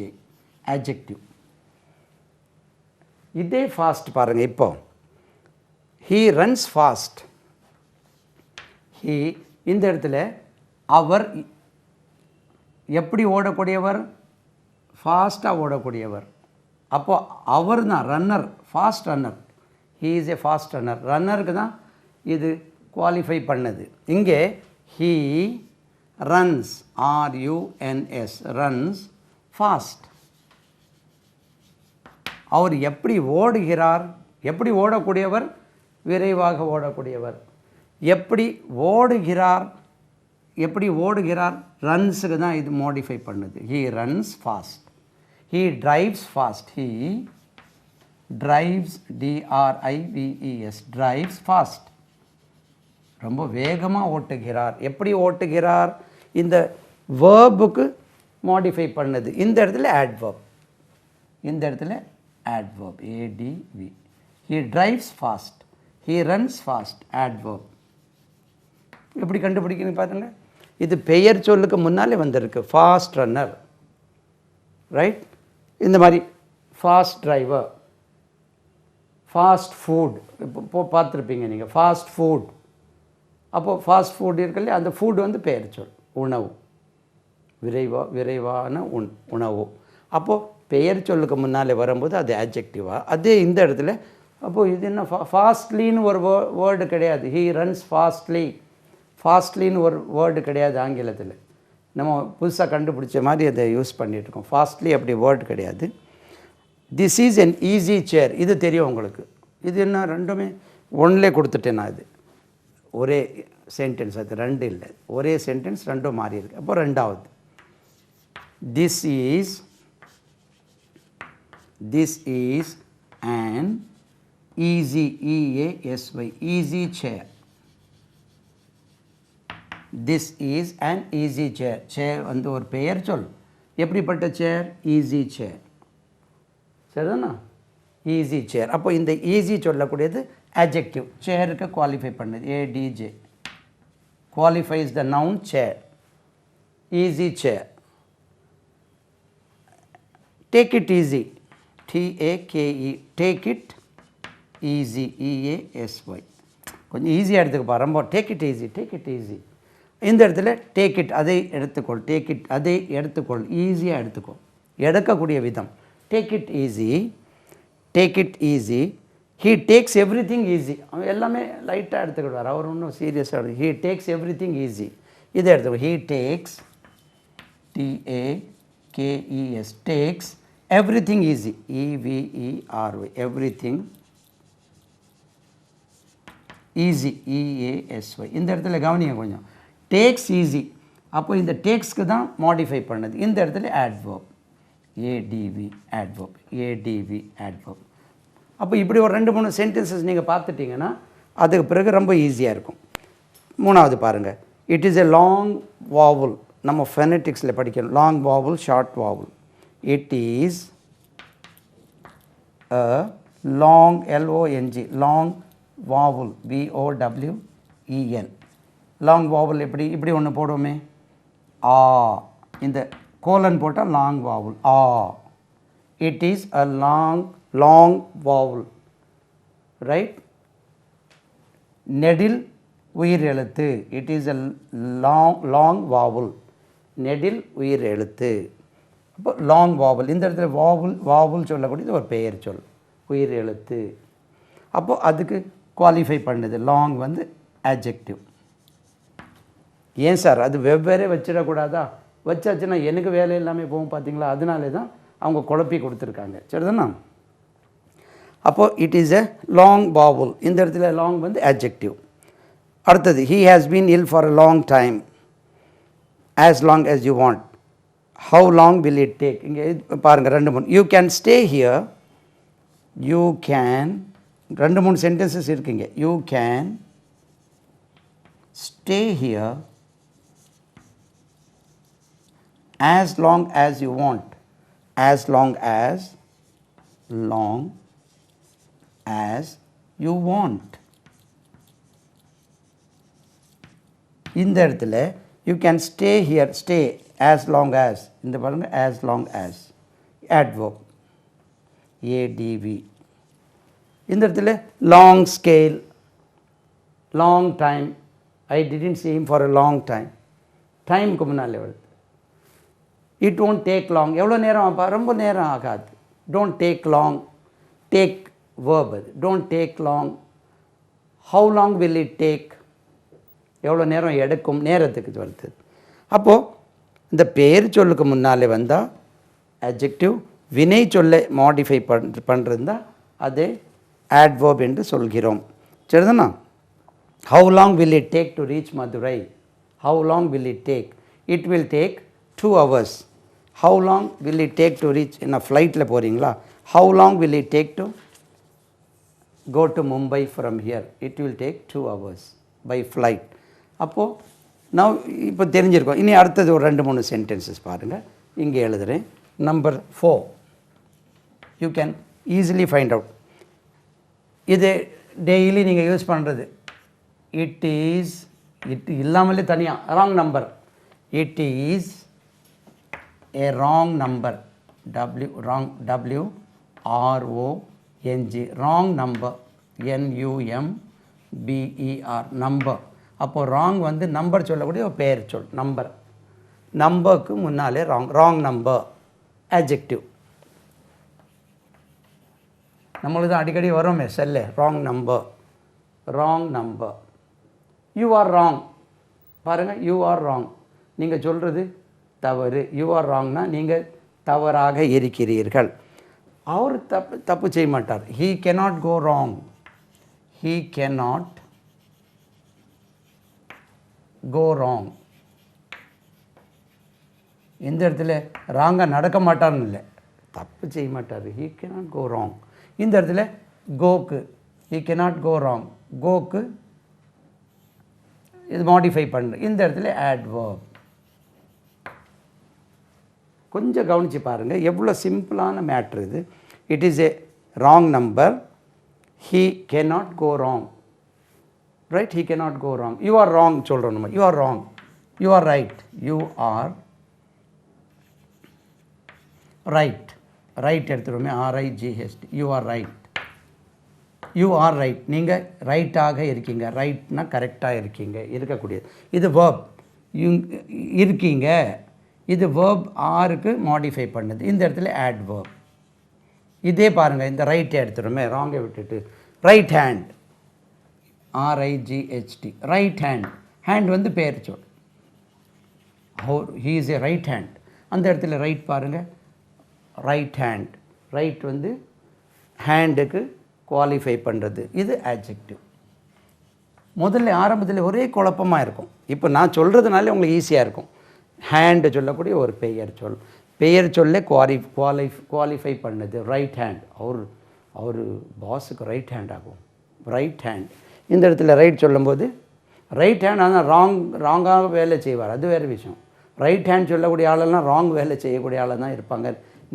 adjective. இதே ஃபாஸ்ட் பாருங்கள். இப்போ he runs fast. he இந்த இடத்துல அவர் எப்படி ஓடக்கூடியவர், ஃபாஸ்ட்டாக ஓடக்கூடியவர். அப்போது அவர் தான் runner, fast runner. he is a fast runner. ரன்னருக்கு தான் இது குவாலிஃபை பண்ணது. இங்கே he runs, RUNS, runs fast. அவர் எப்படி ஓடுகிறார், எப்படி ஓடக்கூடியவர், விரைவாக ஓடக்கூடியவர். எப்படி ஓடுகிறார், எப்படி ஓடுகிறார், ரன்ஸுக்கு தான் இது மாடிஃபை பண்ணுது. he runs fast. he drives fast. he drives, DRIVES, drives fast. ரொம்ப வேகமாக ஓட்டுகிறார். எப்படி ஓட்டுகிறார், இந்த வேர்புக்கு மாடிஃபை பண்ணுது. இந்த இடத்துல adverb, இந்த இடத்துல adverb, ADV. he drives fast, he runs fast, adverb. எப்படி கண்டுபிடிக்கணும் பாருங்க. இது பெயர் சொல்லுக்கு முன்னாலே வந்திருக்கு, ஃபாஸ்ட் ரன்னர், ரைட். இந்த மாதிரி ஃபாஸ்ட் டிரைவர், ஃபாஸ்ட் ஃபுட், இப்போ பார்த்துருப்பீங்க நீங்கள், ஃபாஸ்ட் ஃபுட். அப்போது ஃபாஸ்ட் ஃபுட் இருக்குல்ல, அந்த ஃபுட் வந்து பெயர் சொல், உணவு, விரைவான உணவு. அப்போது பெயர் சொல்லுக்கு முன்னாலே வரும்போது அது adjective-ஆ. அதே இந்த இடத்துல அப்போது இது என்ன, ஃபாஸ்ட்லின்னு ஒரு வேர்டு கிடையாது. he runs fastly, ஃபாஸ்ட்லின்னு ஒரு வேர்டு கிடையாது ஆங்கிலத்தில். நம்ம புதுசாக கண்டுபிடிச்ச மாதிரி அதை யூஸ் பண்ணிகிட்ருக்கோம். ஃபாஸ்ட்லி அப்படி வேர்டு கிடையாது. This is an easy chair, இது தெரியும் உங்களுக்கு. இது என்ன, ரெண்டுமே ஒன்லே கொடுத்துட்டேன் நான். இது ஒரே சென்டென்ஸ், அது ரெண்டு இல்லை, ஒரே சென்டென்ஸ், ரெண்டும் மாறி இருக்கு. அப்போ ரெண்டாவது, this is an easy, EASY, easy chair. this is an easy chair. chair வந்து ஒரு பெயர் சொல். எப்படிப்பட்ட சேர், ஈஸி சேர், சரிதானா, ஈஸி சேர். அப்போ இந்த ஈஸி சொல்லக்கூடியது adjective, சேருக்கு குவாலிஃபை பண்ணுது, ADJ, qualifies the noun chair, easy chair. take it easy, TAKE, take it easy, EASY. கொஞ்சம் ஈஸியாக எடுத்துக்கப்பா, ரொம்ப take it easy, take it easy. இந்த இடத்துல டேக் இட், அதை எடுத்துக்கொள், டேக் இட், அதை எடுத்துக்கொள், ஈஸியாக எடுத்துக்கோ, எடுக்கக்கூடிய விதம். Take it easy, take it easy. He takes everything easy, அவன் எல்லாமே லைட்டாக எடுத்துக்கிடுவார், அவர் ஒன்றும் சீரியஸாக. He takes everything easy, இதை எடுத்துக்கோ. He takes, TAKES, takes everything easy, EVERY, everything easy, EASY. இந்த இடத்துல கவனிங்க கொஞ்சம், டேக்ஸ் ஈஸி. அப்போ இந்த டேக்ஸ்க்கு தான் மாடிஃபை பண்ணது. இந்த இடத்துல adverb, ADV, adverb, ADV, adverb. அப்போ இப்படி ஒரு 2-3 சென்டென்சஸ் நீங்கள் பார்த்துட்டிங்கன்னா அதுக்கு பிறகு ரொம்ப ஈஸியாக இருக்கும். மூணாவது பாருங்கள், it is a long vowel. நம்ம ஃபெனட்டிக்ஸில் படிக்கணும், long vowel, short vowel. It is a long, LONG, long vowel, VOWEL. Long vowel எப்படி, இப்படி ஒன்று போடுவோமே, ஆ, இந்த கோலன் போட்டால் லாங் வாவல், ஆ. It is a long vowel, right. நெடில் உயிர் எழுத்து, it is a long vowel, நெடில் உயிர் எழுத்து. அப்போ லாங் வாவல், இந்த இடத்துல வாவல் சொல்லக்கூடியது ஒரு பெயர் சொல், உயிர் எழுத்து. அப்போது அதுக்கு குவாலிஃபை பண்ணுது. லாங் வந்து adjective. ஏன் சார் அது வெவ்வேறே வச்சிடக்கூடாதா, வச்சாச்சுன்னா எனக்கு வேலை எல்லாமே போகும் பார்த்தீங்களா, அதனாலே தான் அவங்க குழப்பி கொடுத்துருக்காங்க, சரிதானா. அப்போது இட் இஸ் எ லாங் வாவல், இந்த இடத்துல லாங் வந்து adjective. அடுத்தது, he has been ill for a long time, as long as you want. how long will it take, இங்கே பாருங்கள் 2-3, you can stay here, you can, 2-3 sentences இருக்குங்க. you can stay here as long as you want, as long as you want. இந்த இடத்துல you can stay here, stay as long as, இந்த பாருங்க as long as adverb adv. இந்த இடத்துல long scale, long time, I didn't see him for a long time, டைமுக்கு முன்னாலே வருது. It won't take long, எவ்வளோ நேரம் ஆப்பா, ரொம்ப நேரம் ஆகாது. Don't take long, take verb அது, don't take long. How long will it take, எவ்வளோ நேரம் எடுக்கும், நேரத்துக்கு வருது. அப்போது இந்த பேர் சொல்லுக்கு முன்னாலே வந்தால் adjective, வினை சொல்லை மாடிஃபை பண்ணுறதா அது adverb என்று சொல்கிறோம். சரிதானா? How long will it take to reach Madurai? How long will it take? It will take 2 hours. How long will it take to reach, in a flight la போறீங்களா, how long will it take to go to Mumbai from here? It will take 2 hours by flight. அப்போ நான் இப்போ தெரிஞ்சிருக்கோம். இனி அடுத்தது ஒரு 2-3 sentences பாருங்கள். இங்கே எழுதுகிறேன். Number 4 you can easily find out. இது டெய்லி நீங்கள் யூஸ் பண்ணுறது. இட் இஸ், இட் இல்லாமலே தனியாக wrong number. It is a wrong number, wrong, WRONG, wrong number, NUMBER, number. அப்போது ராங் வந்து நம்பர் சொல்லக்கூடிய ஒரு பெயர் சொல், நம்பர். நம்பருக்கு முன்னாலே ராங், ராங் நம்பர் adjective. நம்மளுக்கு தான் அடிக்கடி வரோமே செல்ல, wrong number, wrong number. You are wrong, பாருங்கள், யூ ஆர் ராங், நீங்கள் சொல்கிறது தவறு. யூ ஆர் ராங்னா நீங்கள் தவறாக இருக்கிறீர்கள். அவர் தப்பு செய்ய மாட்டார். He cannot go wrong, he cannot go wrong. இந்த இடத்துல ராங்காக நடக்க மாட்டார்னு இல்லை, தப்பு செய்ய மாட்டார். He cannot go wrong. இந்த இடத்துல கோக்கு he cannot go wrong, கோக்கு இது மாடிஃபை பண்ணு. இந்த இடத்துல adverb. கொஞ்சம் கவனித்து பாருங்கள், எவ்வளோ சிம்பிளான மேட்ரு இது. It is a wrong number. He cannot go wrong, right? He cannot go wrong. You are wrong சொல்கிறோம் நம்ம. You are wrong, you are right, you are right. Right எடுத்துருவோமே, RIGHT, you are right, you are right. நீங்கள் ரைட்டாக இருக்கீங்க. ரைட்னா கரெக்டாக இருக்கீங்க, இருக்கக்கூடியது. இது verb, இருக்கீங்க. இது verb ஆருக்கு மாடிஃபை பண்ணுது. இந்த இடத்துல adverb. இதே பாருங்கள், இந்த ரைட்டை எடுத்துருமே, ராங்கை விட்டுட்டு right hand, RIGHT, right hand. Hand வந்து பெயர் சொல். He is a right hand. அந்த இடத்துல ரைட் பாருங்கள், ரைட் ஹேண்ட். ரைட் வந்து ஹேண்டுக்கு குவாலிஃபை பண்ணுறது. இது adjective. முதல்ல ஆரம்பத்தில் ஒரே குழப்பமாக இருக்கும். இப்போ நான் சொல்கிறதுனால உங்களுக்கு ஈஸியாக இருக்கும். ஹேண்டு சொல்லக்கூடிய ஒரு பெயர் சொல், பெயர் சொல்ல குவாலிஃபை பண்ணுது. ரைட் ஹேண்ட், அவர் பாஸுக்கு ரைட் ஹேண்ட் ஆகும், ரைட் ஹேண்ட். இந்த இடத்துல ரைட் சொல்லும்போது ரைட் ஹேண்ட், ஆனால் ராங்காக வேலை செய்வார், அது வேறு விஷயம். ரைட் ஹேண்ட் சொல்லக்கூடிய ஆளெல்லாம் ராங் வேலை செய்யக்கூடிய ஆளாக தான் இருப்பாங்க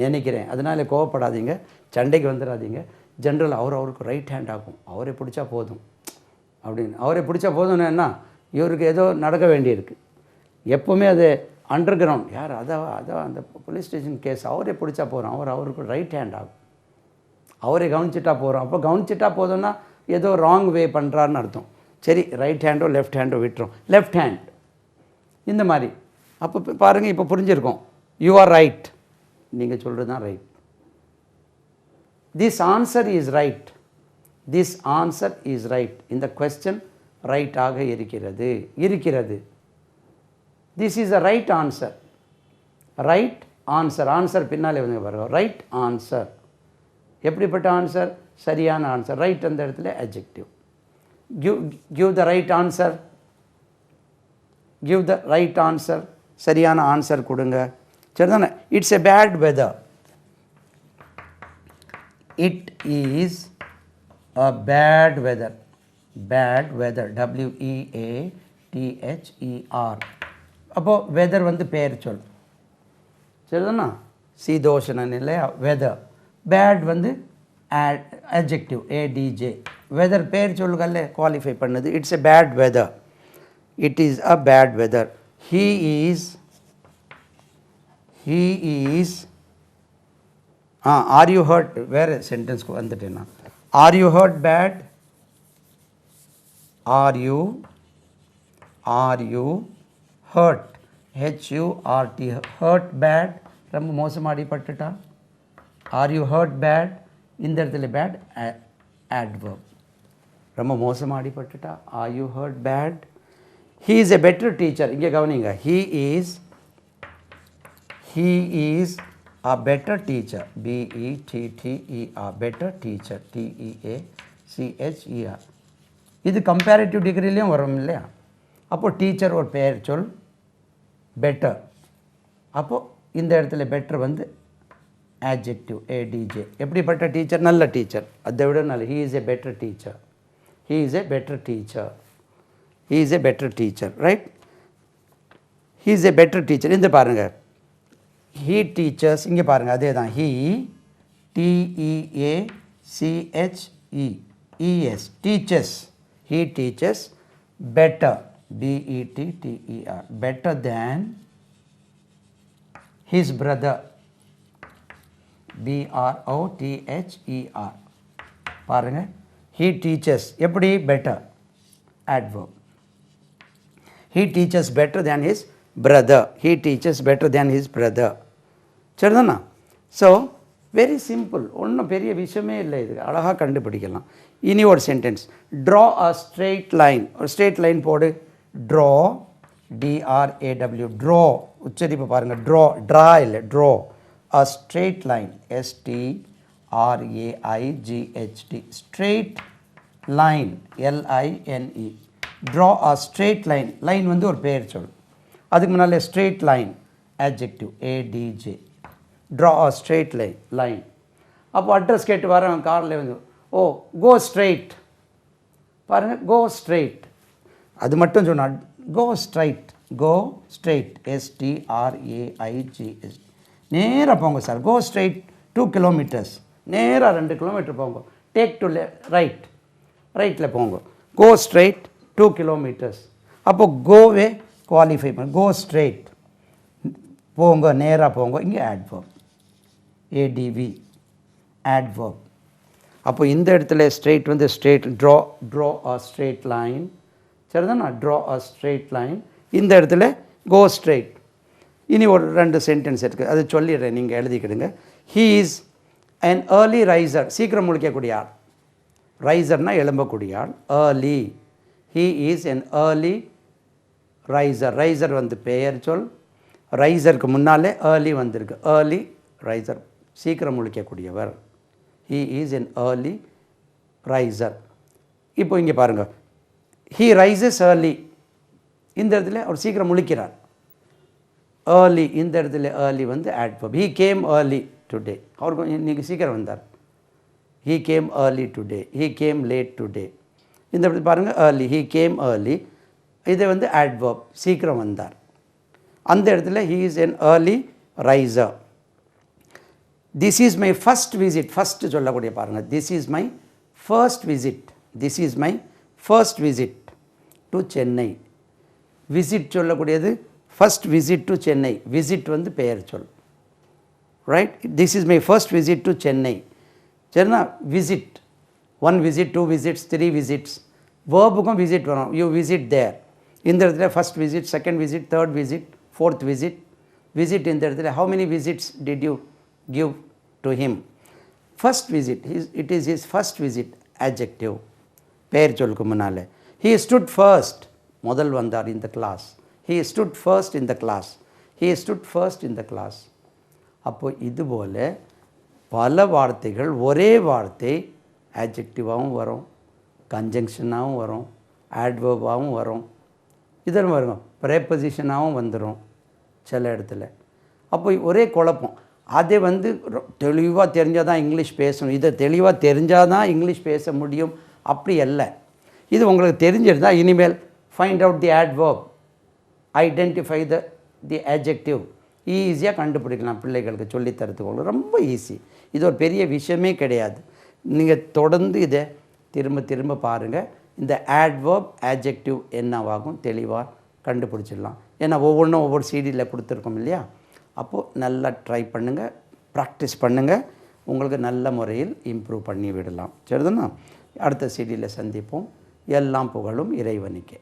நினைக்கிறேன். அதனால் கோவப்படாதீங்க, சண்டைக்கு வந்துடாதீங்க. ஜென்ரல் அவருக்கு ரைட் ஹேண்ட் ஆகும், அவரை பிடிச்சா போதும் அப்படின்னு. அவரை பிடிச்சா போதும்னா என்ன, இவருக்கு ஏதோ நடக்க வேண்டியிருக்கு. எப்போவுமே அது அண்டர் கிரவுண்ட். யார் அதான் அந்த போலீஸ் ஸ்டேஷன் கேஸ், அவரே பிடிச்சா போகிறோம், அவருக்கு ரைட் ஹேண்ட் ஆகும். அவரை கவனிச்சிட்டா போகிறோம். அப்போ கவனிச்சிட்டா போதும்னா ஏதோ ராங் வே பண்ணுறாருன்னு அர்த்தம். சரி, ரைட் ஹேண்டோ லெஃப்ட் ஹேண்டோ விட்டுரும், லெஃப்ட் ஹேண்ட் இந்த மாதிரி. அப்போ பாருங்கள், இப்போ புரிஞ்சிருக்கோம். யூ ஆர் ரைட், நீங்கள் சொல்கிறது தான் right. This answer is right, this answer is right. இந்த கொஸ்டின் ரைட்டாக இருக்கிறது, இருக்கிறது. This is a right answer, right answer. Answer பின்னாலே வந்து வரும், ரைட் ஆன்சர். எப்படிப்பட்ட ஆன்சர்? சரியான ஆன்சர். ரைட் அந்த இடத்துல adjective. Give the right answer, give the right answer. சரியான ஆன்சர் கொடுங்க. சரிதானே? It's a bad weather, it is a bad weather, bad weather, WEATHER. அப்போது வெதர் வந்து பெயர் சொல். சரிதானா? சீதோஷணன் இல்லையா, வெதர். பேட் வந்து adjective, ADJ. வெதர் பெயர் சொல்லுகள்ல குவாலிஃபை பண்ணுது. It's a bad weather. it is a bad weather. He is are you hurt? Where sentence ku vandutena, are you hurt bad? Are you hurt, HURT, hurt bad, ரொம்ப மோசமாக அடிபட்டுட்டா. Are you hurt bad? இந்த இடத்துல bad adverb, ரொம்ப மோசமாக அடிபட்டுட்டா. Are you hurt bad? He is a better teacher. இங்கே கவனிங்க, he is a better teacher, BETTER, better teacher, TEACHER. இது comparative டிகிரிலையும் வரும் இல்லையா? அப்போது டீச்சர் ஒரு பெயர் சொல், பெட்டர். அப்போது இந்த இடத்துல பெட்டர் வந்து adjective, ADJ. எப்படிப்பட்ட டீச்சர்? நல்ல டீச்சர். அதை விட நல்ல. he is a better teacher, he is a better teacher, he is a better teacher, right? he is a better teacher. இந்த பாருங்க, he teaches, இங்கே பாருங்க அதே தான், he TEACHES, teaches, he teaches better, BETTER, better than his brother, BROTHER. பாருங்க, he teaches எப்படி? better, adverb. he teaches better than his brother, he teaches better than his brother. சரிதானா? So very simple, ஒன்றும் பெரிய விஷயமே இல்லை, இது அழகாக கண்டுபிடிக்கலாம். இனி ஒரு sentence, draw a straight line. ஒரு ஸ்ட்ரெயிட் லைன் போடு. Draw, DRAW, draw. உச்சரிப்பு பாருங்கள், ட்ரா, ட்ரா இல்லை, draw a straight line, STRAIGHT, straight line, LINE. Draw a straight line. Line வந்து ஒரு பெயர் சொல், அதுக்கு முன்னால் straight line, adjective, ADJ. Draw a straight line. அப்போ அட்ரஸ் கேட்டு வரேன் காரில் வந்து, ஓ கோ ஸ்ட்ரெயிட். பாருங்கள், கோ ஸ்ட்ரெயிட், அது மட்டும் சொன்னால் கோ ஸ்ட்ரைட், STRAIGHT. நேராக போங்க சார், கோ ஸ்ட்ரெயிட் 2 கிலோமீட்டர்ஸ், நேராக 2 கிலோமீட்டர் போங்க. டேக் டு ரைட், ரைட்டில் போங்க. Go straight 2 kilometres. அப்போது கோவே குவாலிஃபை பண்ண, கோ ஸ்ட்ரெயிட், போங்க, நேராக போங்க. இங்கே adverb, ADV, adverb. அப்போ இந்த இடத்துல ஸ்ட்ரெயிட் வந்து straight, draw a straight line. சரிதானா? Draw a straight line. இந்த இடத்துல கோ ஸ்ட்ரெயிட். இனி ஒரு 2 சென்டென்ஸ் இருக்குது, அது சொல்லிடுறேன், நீங்கள் எழுதிக்கிடுங்க. he is an early riser, சீக்கிரம் முழிக்கக்கூடிய ஆள். ரைசர்னால் எழும்பக்கூடிய ஆள். early, he is an early riser. Riser வந்து பெயர் சொல், ரைசருக்கு முன்னாலே early வந்திருக்கு. early riser, சீக்கிரம் முழிக்கக்கூடியவர். he is an early riser. இப்போ இங்கே பாருங்கள், he rises early. இந்த இடத்துல அவர் சீக்கிரம் முழிக்கிறார். early, இந்த இடத்துல early வந்து adverb. he came early today, அவருக்கு இன்றைக்கி சீக்கிரம் வந்தார். he came early today, he came late today. இந்த இடத்துல பாருங்கள், early, he came early. இது வந்து adverb, சீக்கிரம் வந்தார். அந்த இடத்துல he is an early riser. this is my first visit, first சொல்லக்கூடிய பாருங்கள், this is my first visit, this is my first visit to Chennai. visit சொல்லக்கூடியது first visit to Chennai. visit வந்து பெயர் சொல், right? this is my first visit to Chennai. சரினா? visit, 1 visit, 2 visits, 3 visits. verbuக்கும் visit வரும், you visit there. இந்த இடத்துல first visit, second visit, third visit, fourth visit. visit இந்த இடத்துல how many visits did you give to him? first visit, it is his first visit, adjective, பெயர் சொல்லுக்கு முன்னால். he stood first, முதல் வந்தார் இந்த class. he stood first in the class, he stood first in the class. அப்போ இதுபோல் பல வார்த்தைகள், ஒரே வார்த்தை adjectiveாகவும் வரும், கன்ஜங்ஷனாகவும் வரும், adverbாகவும் வரும், இதெல்லாம் வரும், ப்ரேப்பொசிஷனாகவும் வந்துடும் சில இடத்துல. அப்போ ஒரே குழப்பம். அதை வந்து தெளிவாக தெரிஞ்சால் தான் இங்கிலீஷ் பேசணும், இதை தெளிவாக தெரிஞ்சால் தான் இங்கிலீஷ் பேச முடியும், அப்படி அல்ல. இது உங்களுக்கு தெரிஞ்சிருந்தால் இனிமேல் find out the adverb, identify the adjective, ஈஸியாக கண்டுபிடிக்கலாம். பிள்ளைகளுக்கு சொல்லித்தரத்துக்கு ரொம்ப ஈஸி. இது ஒரு பெரிய விஷயமே கிடையாது. நீங்கள் தொடர்ந்து இதை திரும்ப திரும்ப பாருங்கள். இந்த ஆட்வர்ப் ஆட்ஜெக்டிவ் என்னவாகும் தெளிவாக கண்டுபிடிச்சிடலாம். ஏன்னா ஒவ்வொன்றும் ஒவ்வொரு சீடியில் கொடுத்துருக்கோம் இல்லையா. அப்போது நல்லா ட்ரை பண்ணுங்கள், ப்ராக்டிஸ் பண்ணுங்கள், உங்களுக்கு நல்ல முறையில் இம்ப்ரூவ் பண்ணி விடலாம். சரிதானா? அடுத்த சீடியில் சந்திப்போம். எல்லாம் புகழும் இறைவனுக்கே.